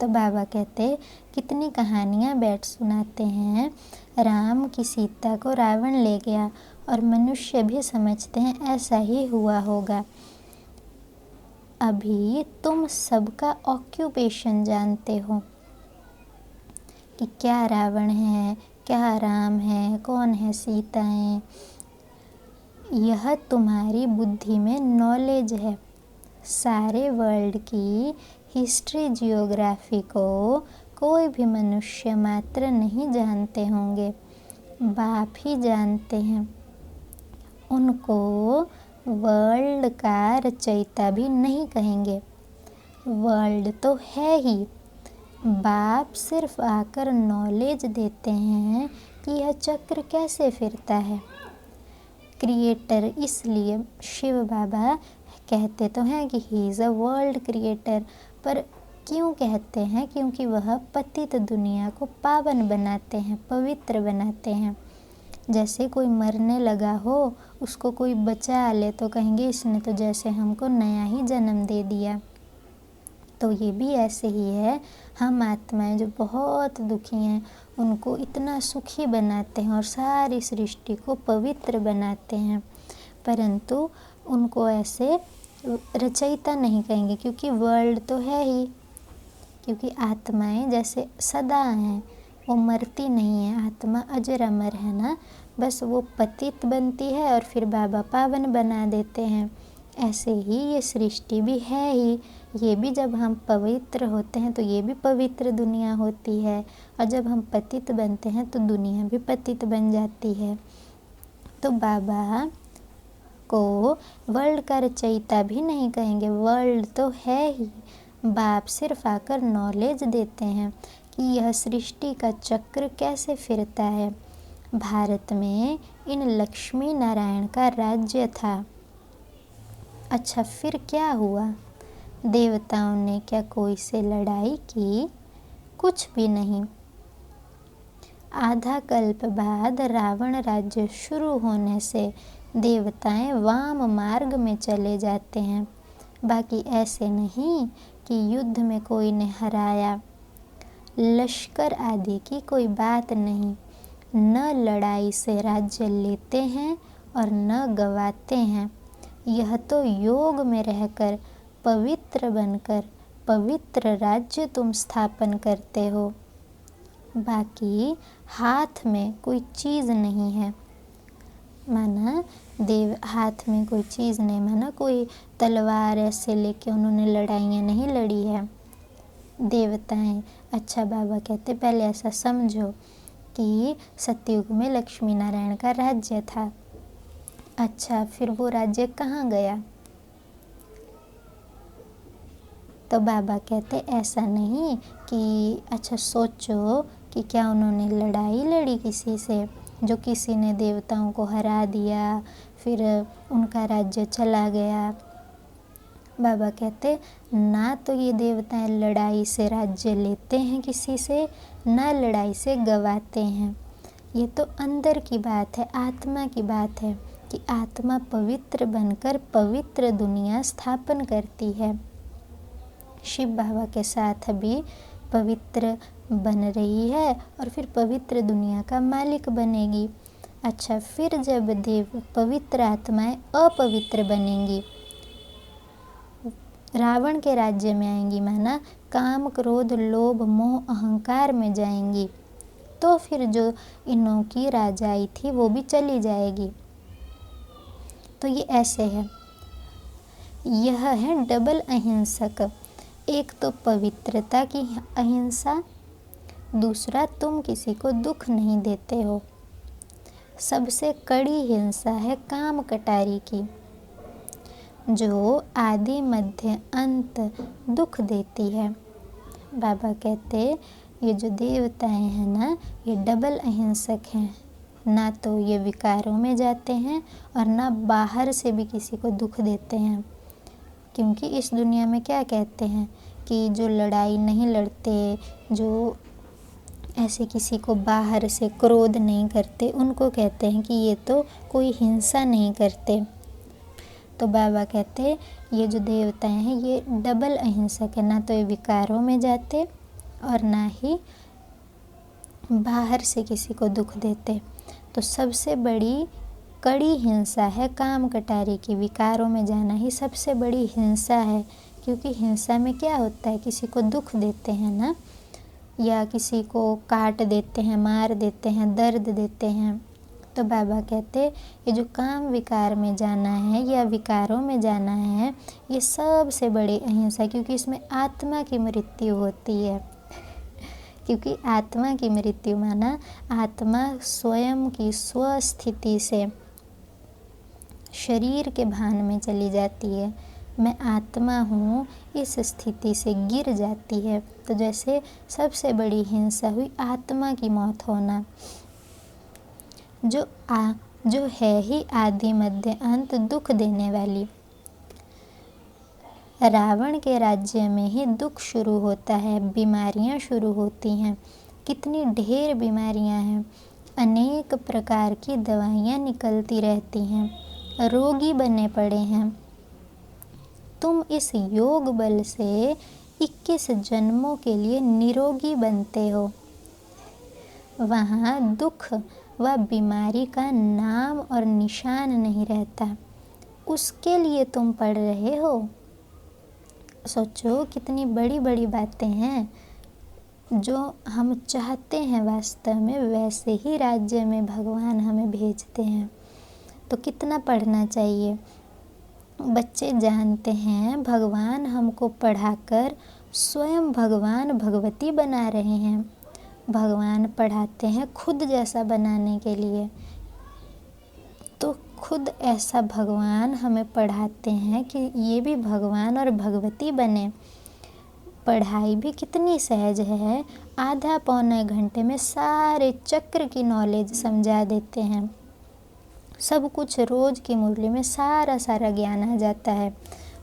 तो बाबा कहते कितनी कहानियाँ बैठ सुनाते हैं। राम की सीता को रावण ले गया, और मनुष्य भी समझते हैं ऐसा ही हुआ होगा। अभी तुम सबका ऑक्यूपेशन जानते हो कि क्या रावण है, क्या राम है, कौन है सीताएं। यह तुम्हारी बुद्धि में नॉलेज है। सारे वर्ल्ड की हिस्ट्री जियोग्राफी को कोई भी मनुष्य मात्र नहीं जानते होंगे, बाप ही जानते हैं। उनको वर्ल्ड का रचयिता भी नहीं कहेंगे, वर्ल्ड तो है ही। बाप सिर्फ आकर नॉलेज देते हैं कि यह चक्र कैसे फिरता है। क्रिएटर, इसलिए शिव बाबा कहते तो हैं कि he is a world creator, पर क्यों कहते हैं? क्योंकि वह पतित दुनिया को पावन बनाते हैं, पवित्र बनाते हैं। जैसे कोई मरने लगा हो, उसको कोई बचा ले तो कहेंगे इसने तो जैसे हमको नया ही जन्म दे दिया। तो ये भी ऐसे ही है, हम आत्माएं जो बहुत दुखी हैं उनको इतना सुखी बनाते हैं और सारी सृष्टि को पवित्र बनाते हैं, परंतु उनको ऐसे रचयिता नहीं कहेंगे, क्योंकि वर्ल्ड तो है ही। क्योंकि आत्माएं जैसे सदा हैं, वो मरती नहीं है, आत्मा अजर अमर है ना, बस वो पतित बनती है और फिर बाबा पावन बना देते हैं। ऐसे ही ये सृष्टि भी है ही, ये भी जब हम पवित्र होते हैं तो ये भी पवित्र दुनिया होती है, और जब हम पतित बनते हैं तो दुनिया भी पतित बन जाती है। तो बाबा को वर्ल्ड का रचयिता भी नहीं कहेंगे, वर्ल्ड तो है ही। बाप सिर्फ आकर नॉलेज देते हैं कि यह सृष्टि का चक्र कैसे फिरता है। भारत में इन लक्ष्मी नारायण का राज्य था। अच्छा, फिर क्या हुआ? देवताओं ने क्या कोई से लड़ाई की? कुछ भी नहीं। आधा कल्प बाद रावण राज्य शुरू होने से देवताएं वाम मार्ग में चले जाते हैं। बाकी ऐसे नहीं कि युद्ध में कोई ने हराया, लश्कर आदि की कोई बात नहीं। न लड़ाई से राज्य लेते हैं और न गवाते हैं। यह तो योग में रहकर पवित्र बनकर पवित्र राज्य तुम स्थापन करते हो। बाकी हाथ में कोई चीज़ नहीं है, माना देव हाथ में कोई चीज़ नहीं, माना कोई तलवार ऐसे लेके उन्होंने लड़ाइयाँ नहीं लड़ी है देवताएं। अच्छा, बाबा कहते पहले ऐसा समझो कि सतयुग में लक्ष्मी नारायण का राज्य था। अच्छा, फिर वो राज्य कहाँ गया? तो बाबा कहते ऐसा नहीं कि अच्छा सोचो कि क्या उन्होंने लड़ाई लड़ी किसी से, जो किसी ने देवताओं को हरा दिया फिर उनका राज्य चला गया। बाबा कहते ना तो ये देवताएं लड़ाई से राज्य लेते हैं किसी से, ना लड़ाई से गवाते हैं। ये तो अंदर की बात है, आत्मा की बात है कि आत्मा पवित्र बनकर पवित्र दुनिया स्थापन करती है। शिव बाबा के साथ भी पवित्र बन रही है और फिर पवित्र दुनिया का मालिक बनेगी। अच्छा, फिर जब देव पवित्र आत्माएं अपवित्र बनेंगी, रावण के राज्य में आएंगी, माना काम क्रोध लोभ मोह अहंकार में जाएंगी, तो फिर जो इनों की राजाई थी वो भी चली जाएगी। तो ये ऐसे है, यह है डबल अहिंसक। एक तो पवित्रता की अहिंसा, दूसरा तुम किसी को दुख नहीं देते हो। सबसे कड़ी हिंसा है काम कटारी की, जो आदि मध्य अंत दुख देती है। बाबा कहते ये जो देवताएं हैं ना, ये डबल अहिंसक हैं, ना तो ये विकारों में जाते हैं और ना बाहर से भी किसी को दुख देते हैं। क्योंकि इस दुनिया में क्या कहते हैं कि जो लड़ाई नहीं लड़ते, जो ऐसे किसी को बाहर से क्रोध नहीं करते, उनको कहते हैं कि ये तो कोई हिंसा नहीं करते। तो बाबा कहते ये जो देवताएं हैं ये डबल अहिंसक है, ना तो ये विकारों में जाते और ना ही बाहर से किसी को दुख देते। तो सबसे बड़ी कड़ी हिंसा है काम कटारी की, विकारों में जाना ही सबसे बड़ी हिंसा है। क्योंकि हिंसा में क्या होता है, किसी को दुख देते हैं ना, या किसी को काट देते हैं, मार देते हैं, दर्द देते हैं। तो बाबा कहते ये जो काम विकार में जाना है या विकारों में जाना है, ये सबसे बड़ी अहिंसा, क्योंकि इसमें आत्मा की मृत्यु होती है। क्योंकि आत्मा की मृत्यु माना आत्मा स्वयं की स्वस्थिति से शरीर के भान में चली जाती है, मैं आत्मा हूँ, इस स्थिति से गिर जाती है। तो जैसे सबसे बड़ी हिंसा हुई आत्मा की मौत होना, जो है ही आदि मध्य अंत दुख देने वाली। रावण के राज्य में ही दुख शुरू होता है, बीमारियां शुरू होती हैं, कितनी ढेर बीमारियां हैं, अनेक प्रकार की दवाइयां निकलती रहती हैं, रोगी बने पड़े हैं। तुम इस योग बल से 21 जन्मों के लिए निरोगी बनते हो। वहाँ दुख व बीमारी का नाम और निशान नहीं रहता, उसके लिए तुम पढ़ रहे हो। सोचो कितनी बड़ी बड़ी बातें हैं, जो हम चाहते हैं वास्तव में वैसे ही राज्य में भगवान हमें भेजते हैं। तो कितना पढ़ना चाहिए। बच्चे जानते हैं भगवान हमको पढ़ाकर स्वयं भगवान भगवती बना रहे हैं। भगवान पढ़ाते हैं खुद जैसा बनाने के लिए, तो खुद ऐसा भगवान हमें पढ़ाते हैं कि ये भी भगवान और भगवती बने। पढ़ाई भी कितनी सहज है, आधा पौने घंटे में सारे चक्र की नॉलेज समझा देते हैं। सब कुछ रोज की मुरली में सारा ज्ञान आ जाता है।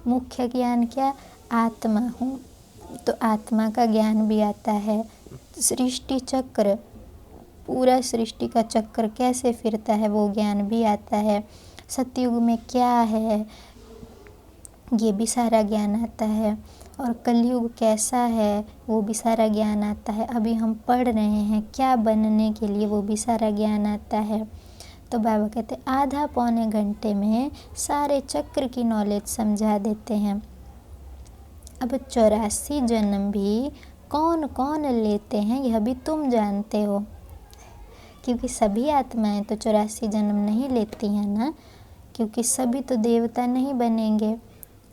मुख्य ज्ञान क्या, आत्मा हूँ, तो आत्मा का ज्ञान भी आता है। सृष्टि चक्र, पूरा सृष्टि का चक्र कैसे फिरता है वो ज्ञान भी आता है। सतयुग में क्या है ये भी सारा ज्ञान आता है, और कलयुग कैसा है वो भी सारा ज्ञान आता है। अभी हम पढ़ रहे हैं क्या बनने के लिए, वो भी सारा ज्ञान आता है। तो बाबा कहते आधा पौने घंटे में सारे चक्र की नॉलेज समझा देते हैं। अब 84 जन्म भी कौन कौन लेते हैं यह भी तुम जानते हो, क्योंकि सभी आत्माएं तो 84 जन्म नहीं लेती हैं ना, क्योंकि सभी तो देवता नहीं बनेंगे,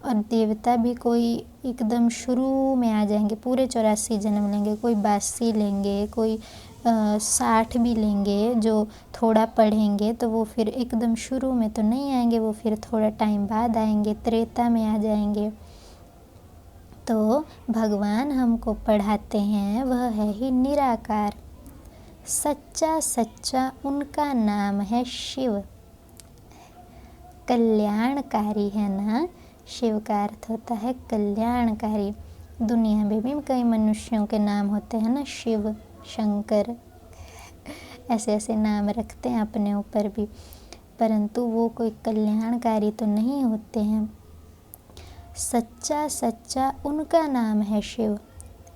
और देवता भी कोई एकदम शुरू में आ जाएंगे, पूरे 84 जन्म लेंगे, कोई 82 लेंगे, कोई 60 भी लेंगे, जो थोड़ा पढ़ेंगे तो वो फिर एकदम शुरू में तो नहीं आएंगे, वो फिर थोड़ा टाइम बाद आएंगे, त्रेता में आ जाएंगे। तो भगवान हमको पढ़ाते हैं वह है ही निराकार, सच्चा उनका नाम है शिव। कल्याणकारी है ना, शिव का अर्थ होता है कल्याणकारी। दुनिया में भी कई मनुष्यों के नाम होते हैं ना, शिव, शंकर, ऐसे ऐसे नाम रखते हैं अपने ऊपर भी, परंतु वो कोई कल्याणकारी तो नहीं होते हैं। सच्चा उनका नाम है शिव,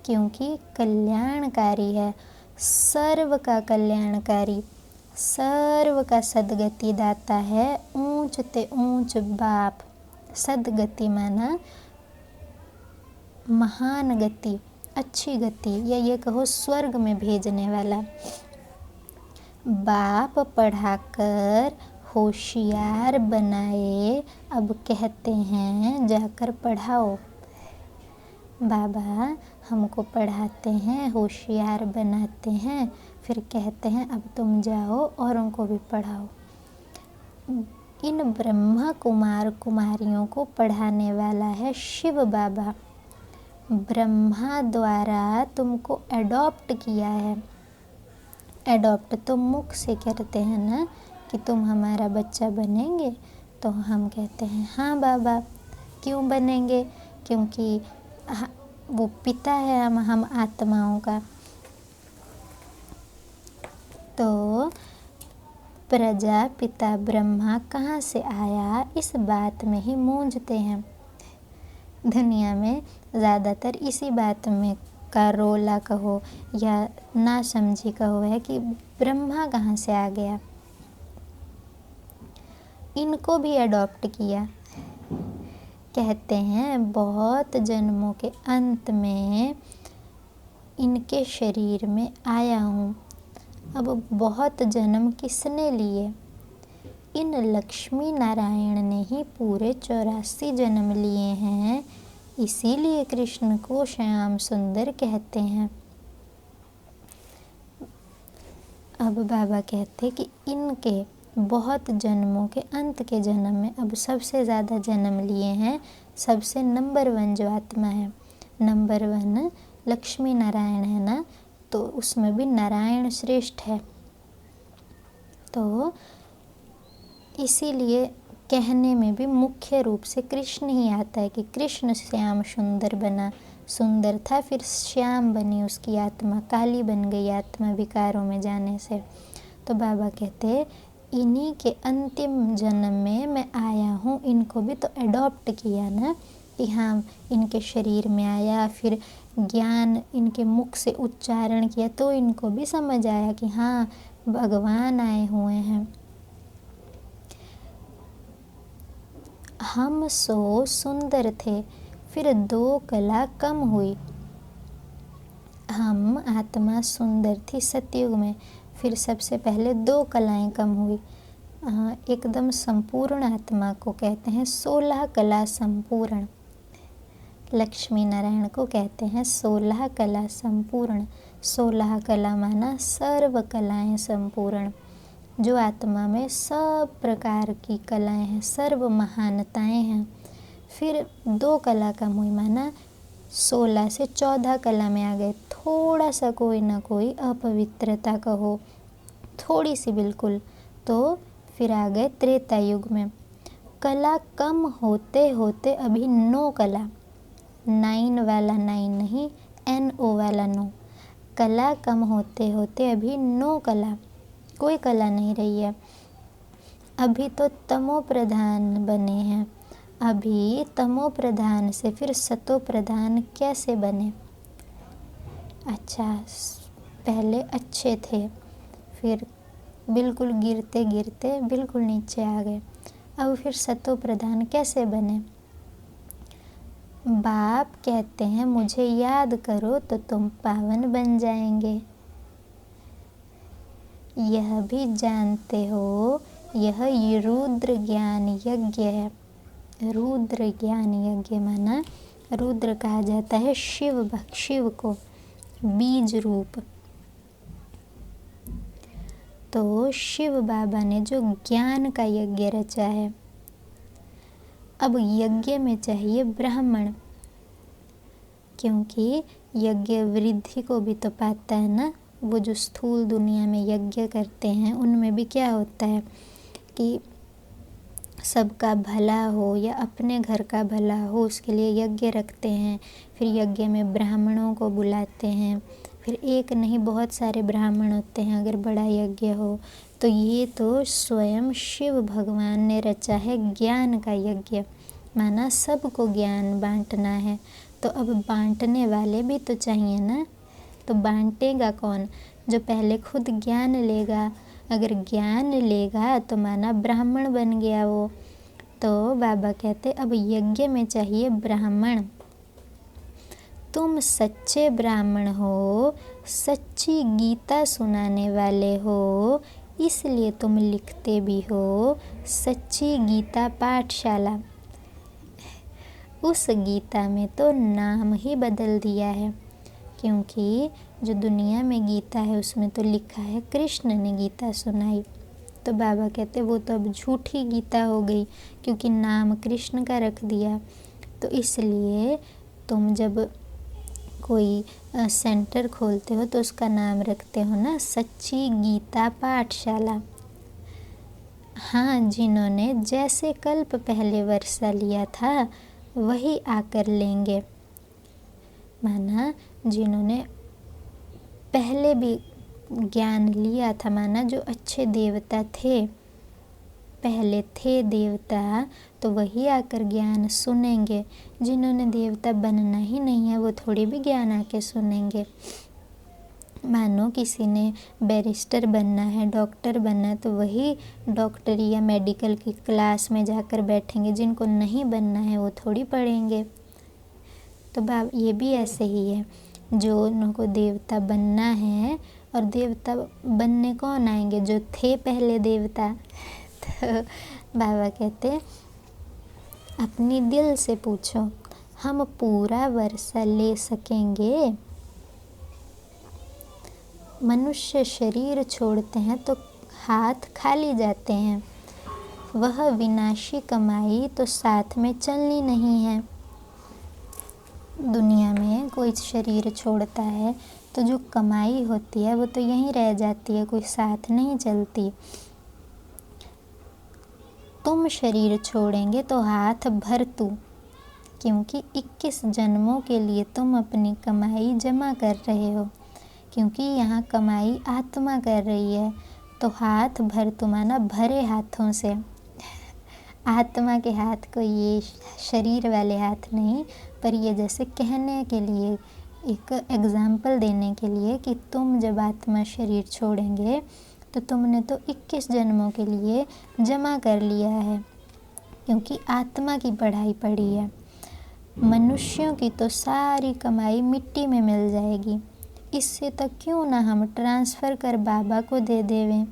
क्योंकि कल्याणकारी है, सर्व का कल्याणकारी, सर्व का सदगति दाता है, ऊंच ते ऊंच बाप। सदगति माना महान गति, अच्छी गति, या ये कहो स्वर्ग में भेजने वाला। बाप पढ़ाकर होशियार बनाए, अब कहते हैं जाकर पढ़ाओ। बाबा हमको पढ़ाते हैं, होशियार बनाते हैं, फिर कहते हैं अब तुम जाओ औरों को भी पढ़ाओ। इन ब्रह्मा कुमार कुमारियों को पढ़ाने वाला है शिव बाबा। ब्रह्मा द्वारा तुमको एडॉप्ट किया है। एडॉप्ट तो मुख से करते हैं ना कि तुम हमारा बच्चा बनेंगे, तो हम कहते हैं हाँ बाबा, क्यों बनेंगे, क्योंकि वो पिता है हम आत्माओं का। तो प्रजापिता ब्रह्मा कहाँ से आया, इस बात में ही मूंझते हैं। दुनिया में ज़्यादातर इसी बात में का रोला कहो या ना समझी कहो है कि ब्रह्मा कहाँ से आ गया। इनको भी अडॉप्ट किया। कहते हैं बहुत जन्मों के अंत में इनके शरीर में आया हूँ। अब बहुत जन्म किसने लिए? इन लक्ष्मी नारायण ने ही पूरे 84 जन्म लिए हैं, इसीलिए कृष्ण को श्याम सुंदर कहते हैं। अब बाबा कहते कि इनके बहुत जन्मों के अंत के जन्म में अब सबसे ज़्यादा जन्म लिए हैं, सबसे नंबर 1 जो आत्मा है, नंबर 1 लक्ष्मी नारायण है ना, तो उसमें भी नारायण श्रेष्ठ है। तो इसीलिए कहने में भी मुख्य रूप से कृष्ण ही आता है कि कृष्ण श्याम सुंदर बना, सुंदर था फिर श्याम बनी उसकी आत्मा, काली बन गई आत्मा विकारों में जाने से। तो बाबा कहते इन्हीं के अंतिम जन्म में मैं आया हूँ। इनको भी तो एडॉप्ट किया ना कि हाँ इनके शरीर में आया, फिर ज्ञान इनके मुख से उच्चारण किया तो इनको भी समझ आया कि हाँ भगवान आए हुए हैं। हम सो सुंदर थे, फिर 2 कला कम हुई। हम आत्मा सुंदर थी सतयुग में, फिर सबसे पहले 2 कलाएं कम हुई। एकदम संपूर्ण आत्मा को कहते हैं 16 कला संपूर्ण। लक्ष्मी नारायण को कहते हैं 16 कला संपूर्ण। 16 कला माना सर्व कलाएं संपूर्ण, जो आत्मा में सब प्रकार की कलाएं हैं, सर्व महानताएं हैं। फिर 2 कला कम हुई माना 16 से 14 कला में आ गए। थोड़ा सा कोई ना कोई अपवित्रता कहो, थोड़ी सी बिल्कुल, तो फिर आ गए त्रेता युग में। कला कम होते होते अभी 9 कला, 9 वाला 9 नहीं, NO वाला 9, कला कम होते होते अभी 9 कला, कोई कला नहीं रही है। अभी तो तमो प्रधान बने हैं। अभी तमो प्रधान से फिर सतो प्रधान कैसे बने? अच्छा, पहले अच्छे थे, फिर बिल्कुल गिरते गिरते बिल्कुल नीचे आ गए, अब फिर सतो प्रधान कैसे बने? बाप कहते हैं मुझे याद करो तो तुम पावन बन जाएंगे। यह भी जानते हो यह रुद्र ज्ञान यज्ञ है। रुद्र ज्ञान यज्ञ माना रुद्र कहा जाता है शिव को, बीज रूप। तो शिव बाबा ने जो ज्ञान का यज्ञ रचा है, अब यज्ञ में चाहिए ब्राह्मण, क्योंकि यज्ञ वृद्धि को भी तो पाता है ना। वो जो स्थूल दुनिया में यज्ञ करते हैं उनमें भी क्या होता है कि सबका भला हो या अपने घर का भला हो, उसके लिए यज्ञ रखते हैं। फिर यज्ञ में ब्राह्मणों को बुलाते हैं, फिर एक नहीं बहुत सारे ब्राह्मण होते हैं अगर बड़ा यज्ञ हो। तो ये तो स्वयं शिव भगवान ने रचा है ज्ञान का यज्ञ, माना सबको ज्ञान बांटना है। तो अब बांटने वाले भी तो चाहिए ना, तो बांटेगा कौन? जो पहले खुद ज्ञान लेगा, अगर ज्ञान लेगा तो माना ब्राह्मण बन गया वो। तो बाबा कहते अब यज्ञ में चाहिए ब्राह्मण। तुम सच्चे ब्राह्मण हो, सच्ची गीता सुनाने वाले हो, इसलिए तुम लिखते भी हो सच्ची गीता पाठशाला। उस गीता में तो नाम ही बदल दिया है, क्योंकि जो दुनिया में गीता है उसमें तो लिखा है कृष्ण ने गीता सुनाई। तो बाबा कहते वो तो अब झूठी गीता हो गई, क्योंकि नाम कृष्ण का रख दिया। तो इसलिए तुम जब कोई सेंटर खोलते हो तो उसका नाम रखते हो ना सच्ची गीता पाठशाला। हाँ, जिन्होंने जैसे कल्प पहले वर्षा लिया था वही आकर लेंगे। माना जिन्होंने पहले भी ज्ञान लिया था, माना जो अच्छे देवता थे, पहले थे देवता, तो वही आकर ज्ञान सुनेंगे। जिन्होंने देवता बनना ही नहीं है वो थोड़ी भी ज्ञान आके सुनेंगे। मानो किसी ने बैरिस्टर बनना है, डॉक्टर बनना है, तो वही डॉक्टरी या मेडिकल की क्लास में जाकर बैठेंगे। जिनको नहीं बनना है वो थोड़ी पढ़ेंगे। तो ये भी ऐसे ही है, जो उनको देवता बनना है, और देवता बनने कौन आएंगे? जो थे पहले देवता। तो बाबा कहते अपनी दिल से पूछो, हम पूरा वर्षा ले सकेंगे? मनुष्य शरीर छोड़ते हैं तो हाथ खाली जाते हैं। वह विनाशी कमाई तो साथ में चलनी नहीं है। दुनिया में कोई शरीर छोड़ता है तो जो कमाई होती है वो तो यहीं रह जाती है, कोई साथ नहीं चलती। तुम शरीर छोड़ेंगे तो हाथ भर तू, क्योंकि 21 जन्मों के लिए तुम अपनी कमाई जमा कर रहे हो। क्योंकि यहाँ कमाई आत्मा कर रही है, तो हाथ भर तू माना भरे हाथों से। आत्मा के हाथ को ये शरीर वाले हाथ नहीं, पर ये जैसे कहने के लिए, एक एग्जाम्पल देने के लिए कि तुम जब आत्मा शरीर छोड़ेंगे तो तुमने तो 21 जन्मों के लिए जमा कर लिया है, क्योंकि आत्मा की पढ़ाई पड़ी है। मनुष्यों की तो सारी कमाई मिट्टी में मिल जाएगी। इससे तो क्यों ना हम ट्रांसफ़र कर बाबा को दे देवें।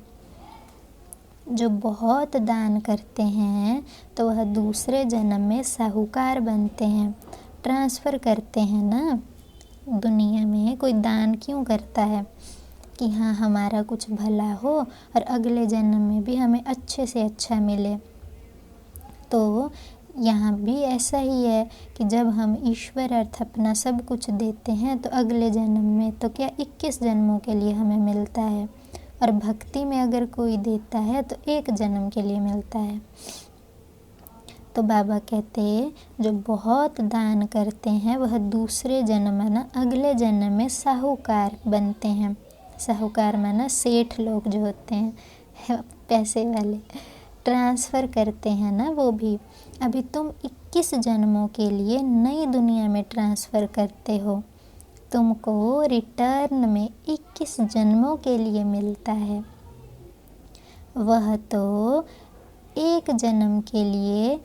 जो बहुत दान करते हैं तो वह दूसरे जन्म में साहूकार बनते हैं, ट्रांसफ़र करते हैं ना। दुनिया में कोई दान क्यों करता है? कि हाँ हमारा कुछ भला हो और अगले जन्म में भी हमें अच्छे से अच्छा मिले। तो यहाँ भी ऐसा ही है कि जब हम ईश्वर अर्थ अपना सब कुछ देते हैं तो अगले जन्म में तो क्या 21 जन्मों के लिए हमें मिलता है, और भक्ति में अगर कोई देता है तो 1 जन्म के लिए मिलता है। तो बाबा कहते जो बहुत दान करते हैं वह दूसरे जन्म माना अगले जन्म में साहूकार बनते हैं। साहूकार माना सेठ लोग जो होते हैं, पैसे वाले, ट्रांसफ़र करते हैं ना वो भी। अभी तुम 21 जन्मों के लिए नई दुनिया में ट्रांसफ़र करते हो, तुमको रिटर्न में 21 जन्मों के लिए मिलता है। वह तो 1 जन्म के लिए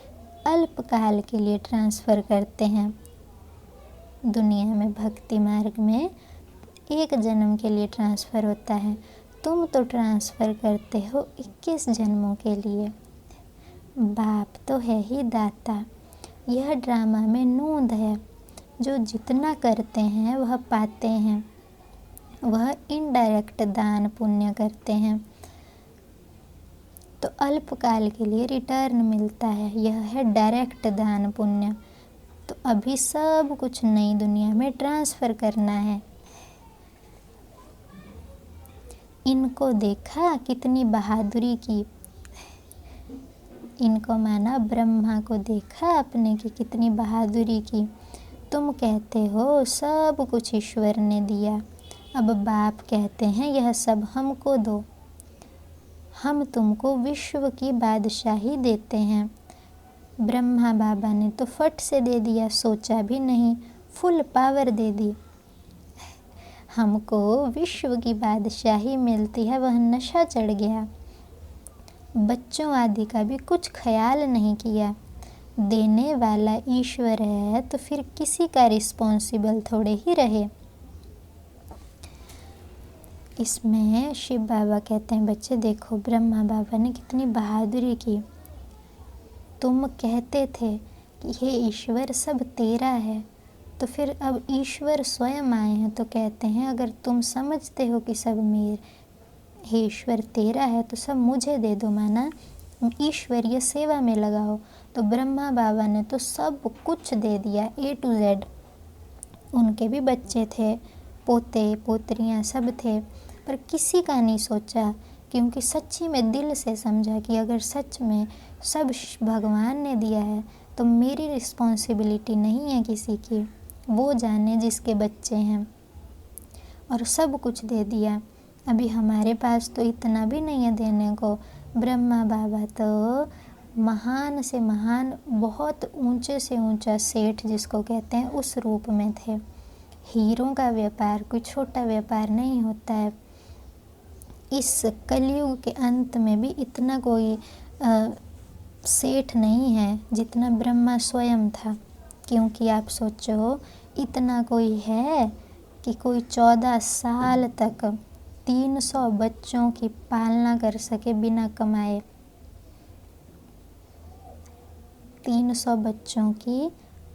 अल्पकाल के लिए ट्रांसफ़र करते हैं। दुनिया में भक्ति मार्ग में 1 जन्म के लिए ट्रांसफ़र होता है, तुम तो ट्रांसफ़र करते हो 21 जन्मों के लिए। बाप तो है ही दाता। यह ड्रामा में नूंद है, जो जितना करते हैं वह पाते हैं। वह इनडायरेक्ट दान पुण्य करते हैं तो अल्पकाल के लिए रिटर्न मिलता है। यह है डायरेक्ट दान पुण्य। तो अभी सब कुछ नई दुनिया में ट्रांसफ़र करना है। इनको देखा कितनी बहादुरी की। इनको माना ब्रह्मा को देखा अपने की कितनी बहादुरी की। तुम कहते हो सब कुछ ईश्वर ने दिया, अब बाप कहते हैं यह सब हमको दो। हम तुमको विश्व की बादशाही देते हैं। ब्रह्मा बाबा ने तो फट से दे दिया, सोचा भी नहीं, फुल पावर दे दी। हमको विश्व की बादशाही मिलती है, वह नशा चढ़ गया। बच्चों आदि का भी कुछ ख्याल नहीं किया। देने वाला ईश्वर है तो फिर किसी का रिस्पॉन्सिबल थोड़े ही रहे। इसमें शिव बाबा कहते हैं, बच्चे देखो ब्रह्मा बाबा ने कितनी बहादुरी की। तुम कहते थे कि हे ईश्वर सब तेरा है, तो फिर अब ईश्वर स्वयं आए हैं तो कहते हैं अगर तुम समझते हो कि सब हे ईश्वर तेरा है तो सब मुझे दे दो, माना ईश्वरीय सेवा में लगाओ। तो ब्रह्मा बाबा ने तो सब कुछ दे दिया, A to Z। उनके भी बच्चे थे, पोते पोतरियाँ सब थे, पर किसी का नहीं सोचा, क्योंकि सच्ची में दिल से समझा कि अगर सच में सब भगवान ने दिया है तो मेरी रिस्पॉन्सिबिलिटी नहीं है किसी की, वो जाने जिसके बच्चे हैं, और सब कुछ दे दिया। अभी हमारे पास तो इतना भी नहीं है देने को। ब्रह्मा बाबा तो महान से महान, बहुत ऊंचे से ऊंचा सेठ जिसको कहते हैं उस रूप में थे। हीरों का व्यापार कोई छोटा व्यापार नहीं होता है। इस कलयुग के अंत में भी इतना कोई सेठ नहीं है जितना ब्रह्मा स्वयं था। क्योंकि आप सोचो इतना कोई है कि कोई 14 साल तक 300 बच्चों की पालना कर सके बिना कमाए। 300 बच्चों की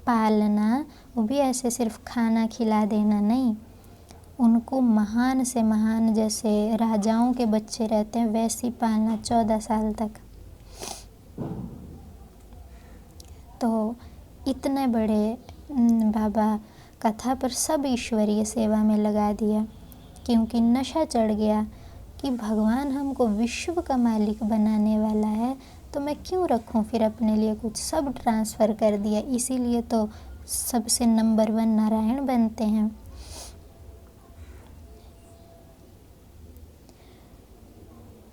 पालना, वो भी ऐसे सिर्फ खाना खिला देना नहीं, उनको महान से महान जैसे राजाओं के बच्चे रहते हैं वैसी पालना 14 साल तक। तो इतने बड़े बाबा कथा पर सब ईश्वरीय सेवा में लगा दिया, क्योंकि नशा चढ़ गया कि भगवान हमको विश्व का मालिक बनाने वाला है तो मैं क्यों रखूं फिर अपने लिए कुछ, सब ट्रांसफ़र कर दिया। इसीलिए तो सबसे नंबर 1 नारायण बनते हैं।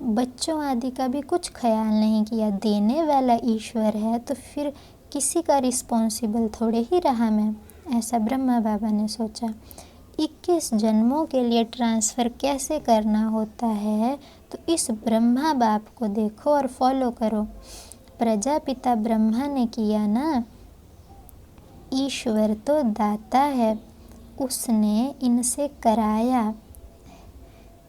बच्चों आदि का भी कुछ ख्याल नहीं किया। देने वाला ईश्वर है तो फिर किसी का रिस्पॉन्सिबल थोड़े ही रहा मैं, ऐसा ब्रह्मा बाबा ने सोचा। 21 जन्मों के लिए ट्रांसफ़र कैसे करना होता है तो इस ब्रह्मा बाप को देखो और फॉलो करो। प्रजापिता ब्रह्मा ने किया ना। ईश्वर तो दाता है, उसने इनसे कराया।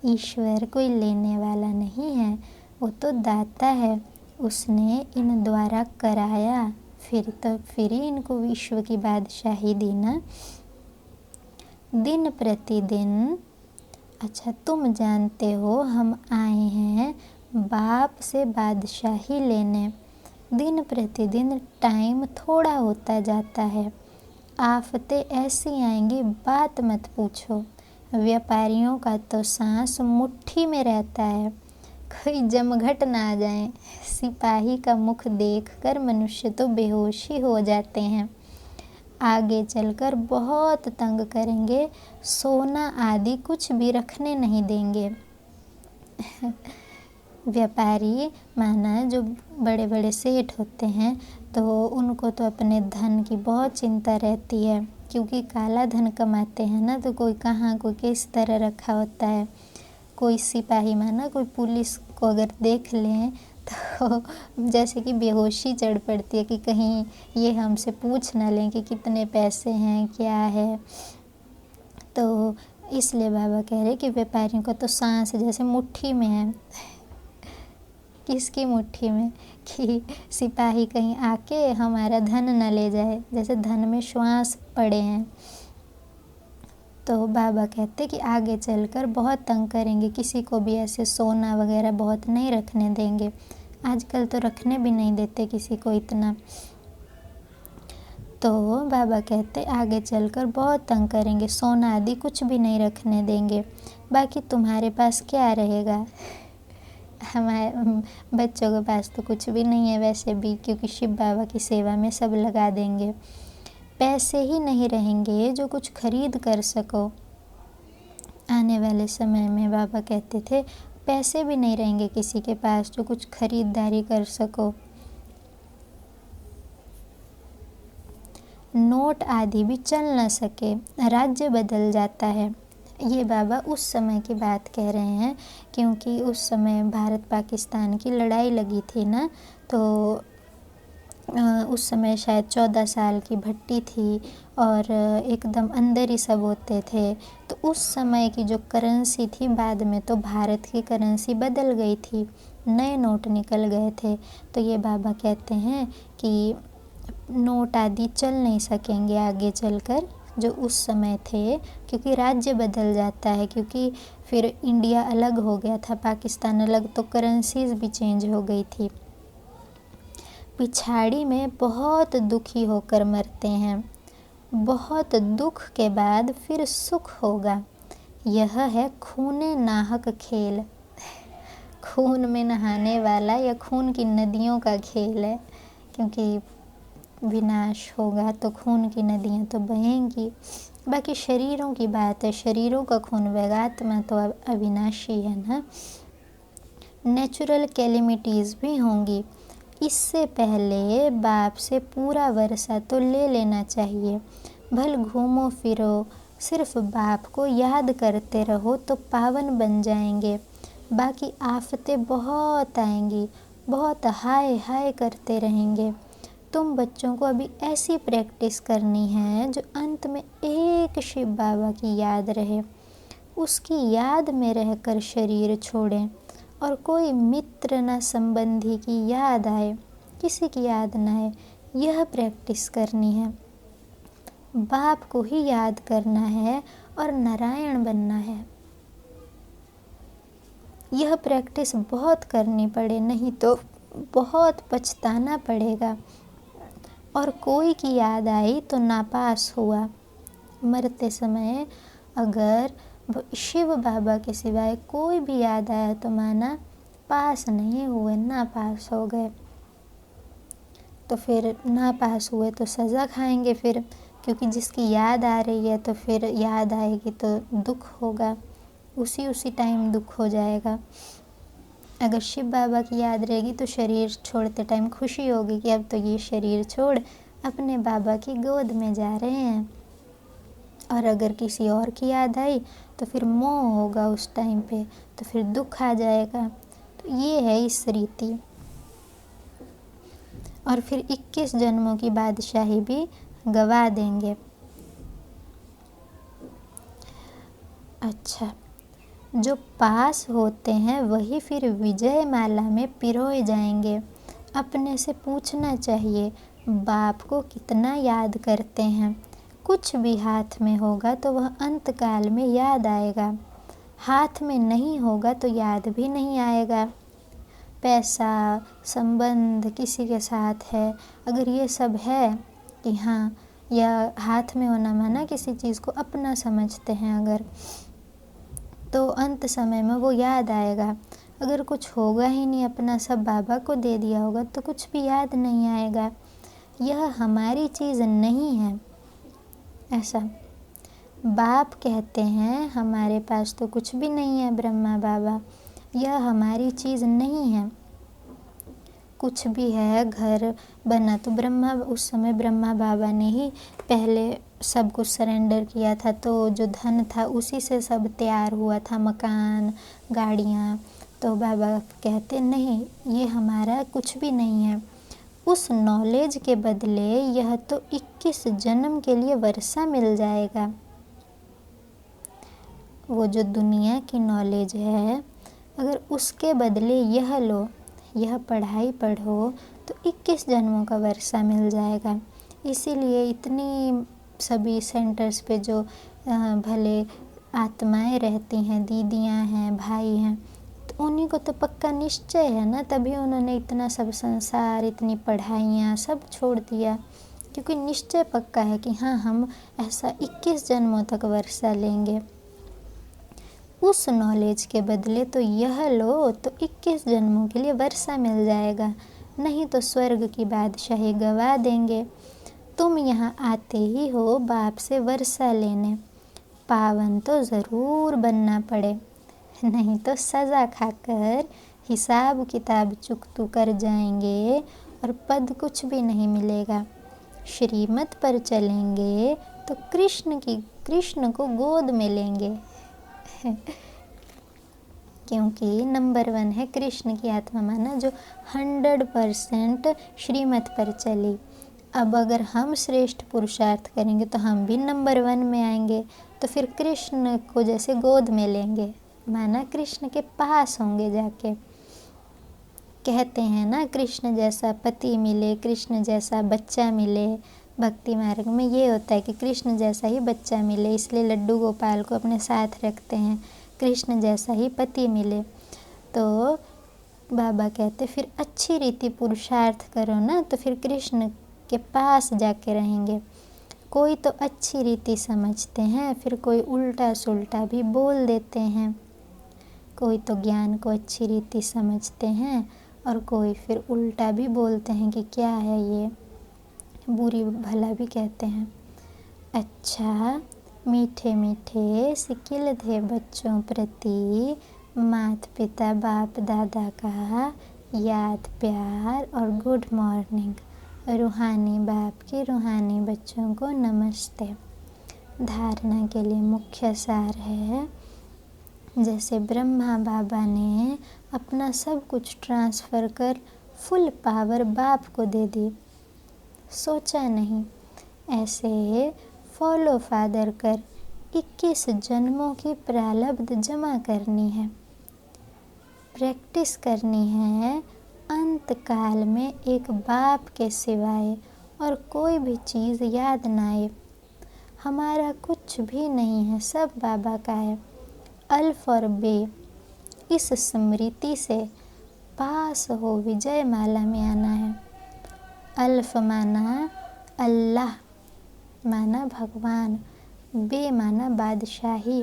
ईश्वर कोई लेने वाला नहीं है, वो तो दाता है, उसने इन द्वारा कराया, फिर ही इनको विश्व की बादशाही दी ना। दिन प्रतिदिन, अच्छा तुम जानते हो हम आए हैं बाप से बादशाही लेने। दिन प्रतिदिन टाइम थोड़ा होता जाता है, आफतें ऐसी आएंगी बात मत पूछो। व्यापारियों का तो सांस मुट्ठी में रहता है, कोई जमघट ना आ जाए। सिपाही का मुख देखकर मनुष्य तो बेहोश ही हो जाते हैं। आगे चलकर बहुत तंग करेंगे, सोना आदि कुछ भी रखने नहीं देंगे। व्यापारी माना जो बड़े बड़े सेठ होते हैं तो उनको तो अपने धन की बहुत चिंता रहती है, क्योंकि काला धन कमाते हैं ना, तो कोई कहाँ कोई किस तरह रखा होता है। कोई सिपाही माना कोई पुलिस को अगर देख लें तो जैसे कि बेहोशी चढ़ पड़ती है कि कहीं ये हमसे पूछ ना लें कि कितने पैसे हैं क्या है। तो इसलिए बाबा कह रहे कि व्यापारियों का तो सांस जैसे मुट्ठी में है। किसकी मुट्ठी में, कि सिपाही कहीं आके हमारा धन न ले जाए, जैसे धन में श्वास पड़े हैं। तो बाबा कहते कि आगे चलकर बहुत तंग करेंगे, किसी को भी ऐसे सोना वगैरह बहुत नहीं रखने देंगे। आजकल तो रखने भी नहीं देते किसी को इतना। तो बाबा कहते आगे चलकर बहुत तंग करेंगे, सोना आदि कुछ भी नहीं रखने देंगे। बाकी तुम्हारे पास क्या रहेगा, हमारे बच्चों के पास तो कुछ भी नहीं है वैसे भी, क्योंकि शिव बाबा की सेवा में सब लगा देंगे। पैसे ही नहीं रहेंगे जो कुछ खरीद कर सको। आने वाले समय में बाबा कहते थे पैसे भी नहीं रहेंगे किसी के पास जो कुछ खरीदारी कर सको। नोट आदि भी चल न सके, राज्य बदल जाता है। ये बाबा उस समय की बात कह रहे हैं, क्योंकि उस समय भारत पाकिस्तान की लड़ाई लगी थी ना, तो उस समय शायद 14 साल की भट्टी थी और एकदम अंदर ही सब होते थे। तो उस समय की जो करेंसी थी, बाद में तो भारत की करेंसी बदल गई थी, नए नोट निकल गए थे। तो ये बाबा कहते हैं कि नोट आदि चल नहीं सकेंगे आगे चलकर जो उस समय थे, क्योंकि राज्य बदल जाता है, क्योंकि फिर इंडिया अलग हो गया था, पाकिस्तान अलग, तो करेंसीज भी चेंज हो गई थी। पिछाड़ी में बहुत दुखी होकर मरते हैं, बहुत दुख के बाद फिर सुख होगा, यह है खूने नाहक खेल। खून में नहाने वाला या खून की नदियों का खेल है, क्योंकि विनाश होगा तो खून की नदियाँ तो बहेंगी। बाकी शरीरों की बात है, शरीरों का खून बहेगा, आत्मा तो अविनाशी है ना। नेचुरल कैलेमिटीज़ भी होंगी, इससे पहले बाप से पूरा वर्षा तो ले लेना चाहिए। भल घूमो फिरो, सिर्फ बाप को याद करते रहो तो पावन बन जाएंगे। बाकी आफतें बहुत आएंगी, बहुत हाय हाय करते रहेंगे। तुम बच्चों को अभी ऐसी प्रैक्टिस करनी है जो अंत में एक शिव बाबा की याद रहे, उसकी याद में रहकर शरीर छोड़ें, और कोई मित्र न संबंधी की याद आए, किसी की याद न आए, यह प्रैक्टिस करनी है। बाप को ही याद करना है और नारायण बनना है। यह प्रैक्टिस बहुत करनी पड़े, नहीं तो बहुत पछताना पड़ेगा। और कोई की याद आई तो नापास हुआ। मरते समय अगर शिव बाबा के सिवाय कोई भी याद आया तो माना पास नहीं हुए, नापास हो गए। तो फिर नापास हुए तो सज़ा खाएंगे फिर, क्योंकि जिसकी याद आ रही है तो फिर याद आएगी तो दुख होगा, उसी टाइम दुख हो जाएगा। अगर शिव बाबा की याद रहेगी तो शरीर छोड़ते टाइम खुशी होगी कि अब तो ये शरीर छोड़ अपने बाबा की गोद में जा रहे हैं। और अगर किसी और की याद आई तो फिर मोह होगा उस टाइम पे, तो फिर दुख आ जाएगा। तो ये है इस रीति। और फिर 21 जन्मों की बादशाही भी गवा देंगे। अच्छा, जो पास होते हैं वही फिर विजय माला में पिरोए जाएंगे। अपने से पूछना चाहिए, बाप को कितना याद करते हैं। कुछ भी हाथ में होगा तो वह अंतकाल में याद आएगा, हाथ में नहीं होगा तो याद भी नहीं आएगा। पैसा, संबंध किसी के साथ है, अगर ये सब है कि हाँ, या हाथ में होना माना किसी चीज़ को अपना समझते हैं अगर, तो अंत समय में वो याद आएगा। अगर कुछ होगा ही नहीं, अपना सब बाबा को दे दिया होगा तो कुछ भी याद नहीं आएगा। यह हमारी चीज़ नहीं है। ऐसा बाप कहते हैं हमारे पास तो कुछ भी नहीं है ब्रह्मा बाबा, यह हमारी चीज़ नहीं है। कुछ भी है, घर बना तो ब्रह्मा, उस समय ब्रह्मा बाबा ने ही पहले सब कुछ सरेंडर किया था, तो जो धन था उसी से सब तैयार हुआ था, मकान, गाड़ियाँ। तो बाबा कहते नहीं, ये हमारा कुछ भी नहीं है। उस नॉलेज के बदले यह तो 21 जन्म के लिए वर्षा मिल जाएगा। वो जो दुनिया की नॉलेज है, अगर उसके बदले यह लो, यह पढ़ाई पढ़ो तो 21 जन्मों का वर्षा मिल जाएगा। इसीलिए इतनी सभी सेंटर्स पे जो भले आत्माएं रहती हैं, दीदियां हैं, भाई हैं, तो उन्हीं को तो पक्का निश्चय है ना, तभी उन्होंने इतना सब संसार, इतनी पढ़ाइयाँ सब छोड़ दिया, क्योंकि निश्चय पक्का है कि हाँ, हम ऐसा 21 जन्मों तक वर्षा लेंगे। उस नॉलेज के बदले तो यह लो तो 21 जन्मों के लिए वर्षा मिल जाएगा, नहीं तो स्वर्ग की बादशाही गवा देंगे। तुम यहाँ आते ही हो बाप से वर्षा लेने, पावन तो ज़रूर बनना पड़े, नहीं तो सज़ा खाकर हिसाब किताब चुकतू कर जाएंगे और पद कुछ भी नहीं मिलेगा। श्रीमत पर चलेंगे तो कृष्ण को गोद में लेंगे। क्योंकि नंबर 1 है कृष्ण की आत्मा माना जो 100% श्रीमत पर चली। अब अगर हम श्रेष्ठ पुरुषार्थ करेंगे तो हम भी नंबर 1 में आएंगे, तो फिर कृष्ण को जैसे गोद में लेंगे, माना कृष्ण के पास होंगे जाके। कहते हैं ना, कृष्ण जैसा पति मिले, कृष्ण जैसा बच्चा मिले। भक्ति मार्ग में ये होता है कि कृष्ण जैसा ही बच्चा मिले, इसलिए लड्डू गोपाल को अपने साथ रखते हैं, कृष्ण जैसा ही पति मिले। तो बाबा कहते फिर अच्छी रीति पुरुषार्थ करो ना, तो फिर कृष्ण के पास जाके रहेंगे। कोई तो अच्छी रीति समझते हैं, फिर कोई उल्टा सुल्टा भी बोल देते हैं। कोई तो ज्ञान को अच्छी रीति समझते हैं और कोई फिर उल्टा भी बोलते हैं कि क्या है ये, बुरी भला भी कहते हैं। अच्छा मीठे मीठे सिकिल थे बच्चों प्रति, माता पिता बाप दादा का याद प्यार और गुड मॉर्निंग। रूहानी बाप के रूहानी बच्चों को नमस्ते। धारणा के लिए मुख्य सार है, जैसे ब्रह्मा बाबा ने अपना सब कुछ ट्रांसफ़र कर फुल पावर बाप को दे दी, सोचा नहीं, ऐसे फॉलो फादर कर 21 जन्मों की प्रारब्ध जमा करनी है, प्रैक्टिस करनी है। अंत काल में एक बाप के सिवाय और कोई भी चीज़ याद ना आए। हमारा कुछ भी नहीं है, सब बाबा का है। अल्फ और बे इस स्मृति से पास हो विजय माला में आना है। अल्फ माना अल्लाह, माना भगवान, बे माना बादशाही।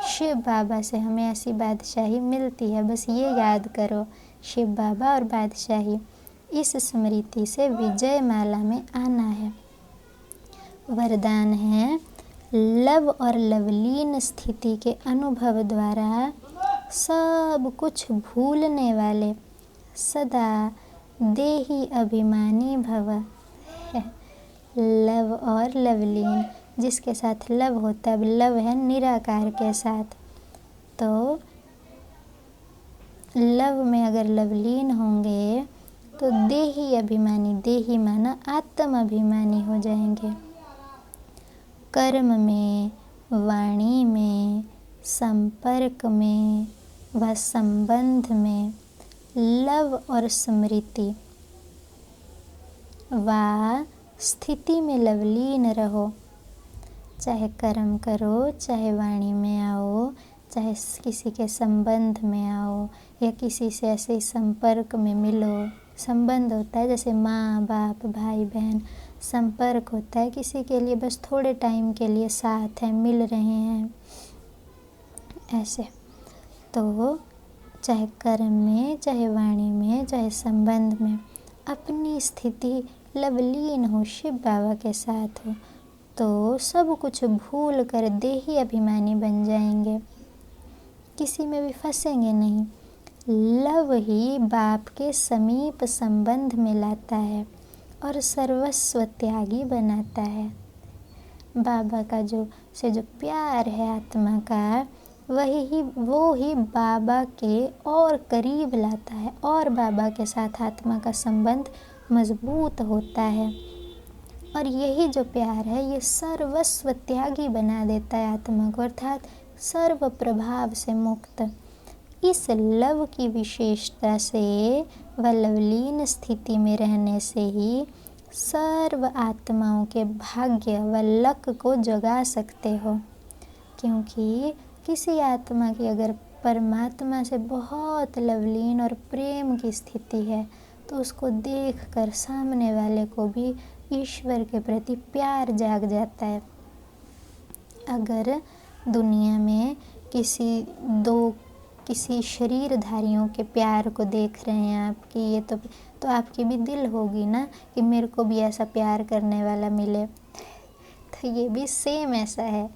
शिव बाबा से हमें ऐसी बादशाही मिलती है, बस ये याद करो, शिव बाबा और बादशाही। इस स्मृति से विजय माला में आना है। वरदान है, लव और लवलीन स्थिति के अनुभव द्वारा सब कुछ भूलने वाले सदा देही अभिमानी भव। लव और लवलीन, जिसके साथ लव होता है, लव है निराकार के साथ, तो लव में अगर लवलीन होंगे तो देही अभिमानी, देही माना आत्म अभिमानी हो जाएंगे। कर्म में, वाणी में, संपर्क में व संबंध में लव और स्मृति व स्थिति में लवलीन रहो। चाहे कर्म करो, चाहे वाणी में आओ, चाहे किसी के संबंध में आओ या किसी से ऐसे संपर्क में मिलो। संबंध होता है जैसे माँ बाप भाई बहन, संपर्क होता है किसी के लिए बस थोड़े टाइम के लिए साथ हैं, मिल रहे हैं, ऐसे। तो चाहे कर्म में, चाहे वाणी में, चाहे संबंध में अपनी स्थिति लवलीन हो, शिव बाबा के साथ हो, तो सब कुछ भूल कर देही अभिमानी बन जाएंगे, किसी में भी फंसेंगे नहीं। लव ही बाप के समीप संबंध में लाता है और सर्वस्व त्यागी बनाता है। बाबा का जो प्यार है आत्मा का, वो ही बाबा के और करीब लाता है और बाबा के साथ आत्मा का संबंध मजबूत होता है। और यही जो प्यार है ये सर्वस्व त्यागी बना देता है आत्मा को, अर्थात सर्व प्रभाव से मुक्त। इस लव की विशेषता से व लवलीन स्थिति में रहने से ही सर्व आत्माओं के भाग्य व लक को जगा सकते हो। क्योंकि किसी आत्मा की अगर परमात्मा से बहुत लवलीन और प्रेम की स्थिति है तो उसको देखकर सामने वाले को भी ईश्वर के प्रति प्यार जाग जाता है। अगर दुनिया में किसी शरीरधारियों के प्यार को देख रहे हैं आपकी, ये तो आपकी भी दिल होगी ना कि मेरे को भी ऐसा प्यार करने वाला मिले। तो ये भी सेम ऐसा है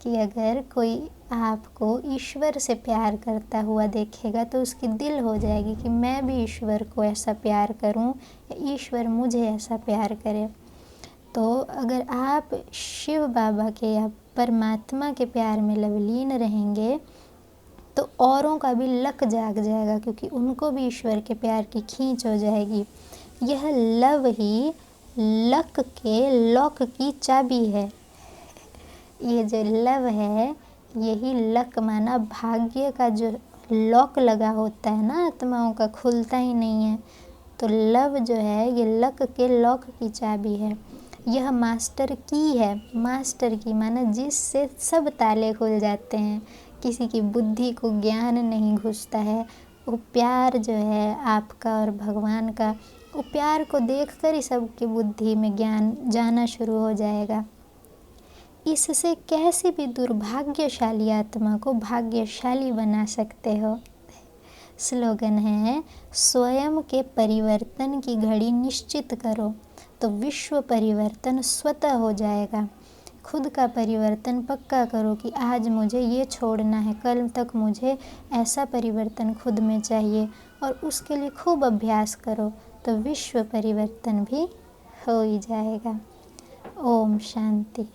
कि अगर कोई आपको ईश्वर से प्यार करता हुआ देखेगा तो उसकी दिल हो जाएगी कि मैं भी ईश्वर को ऐसा प्यार करूं या ईश्वर मुझे ऐसा प्यार करे। तो अगर आप शिव बाबा के या परमात्मा के प्यार में लवलीन रहेंगे तो औरों का भी लक जाग जाएगा, क्योंकि उनको भी ईश्वर के प्यार की खींच हो जाएगी। यह लव ही लक के लॉक की चाबी है। ये जो लव है यही लक माना भाग्य का जो लॉक लगा होता है ना, आत्माओं का खुलता ही नहीं है। तो लव जो है ये लक के लॉक की चाबी है। यह मास्टर की है। मास्टर की माना जिससे सब ताले खुल जाते हैं, किसी की बुद्धि को ज्ञान नहीं घुसता है। वो प्यार जो है आपका और भगवान का, वो प्यार को देखकर ही सबकी बुद्धि में ज्ञान जाना शुरू हो जाएगा। इससे कैसी भी दुर्भाग्यशाली आत्मा को भाग्यशाली बना सकते हो। स्लोगन है, स्वयं के परिवर्तन की घड़ी निश्चित करो तो विश्व परिवर्तन स्वतः हो जाएगा। खुद का परिवर्तन पक्का करो कि आज मुझे ये छोड़ना है, कल तक मुझे ऐसा परिवर्तन खुद में चाहिए, और उसके लिए खूब अभ्यास करो तो विश्व परिवर्तन भी हो ही जाएगा। ओम शांति।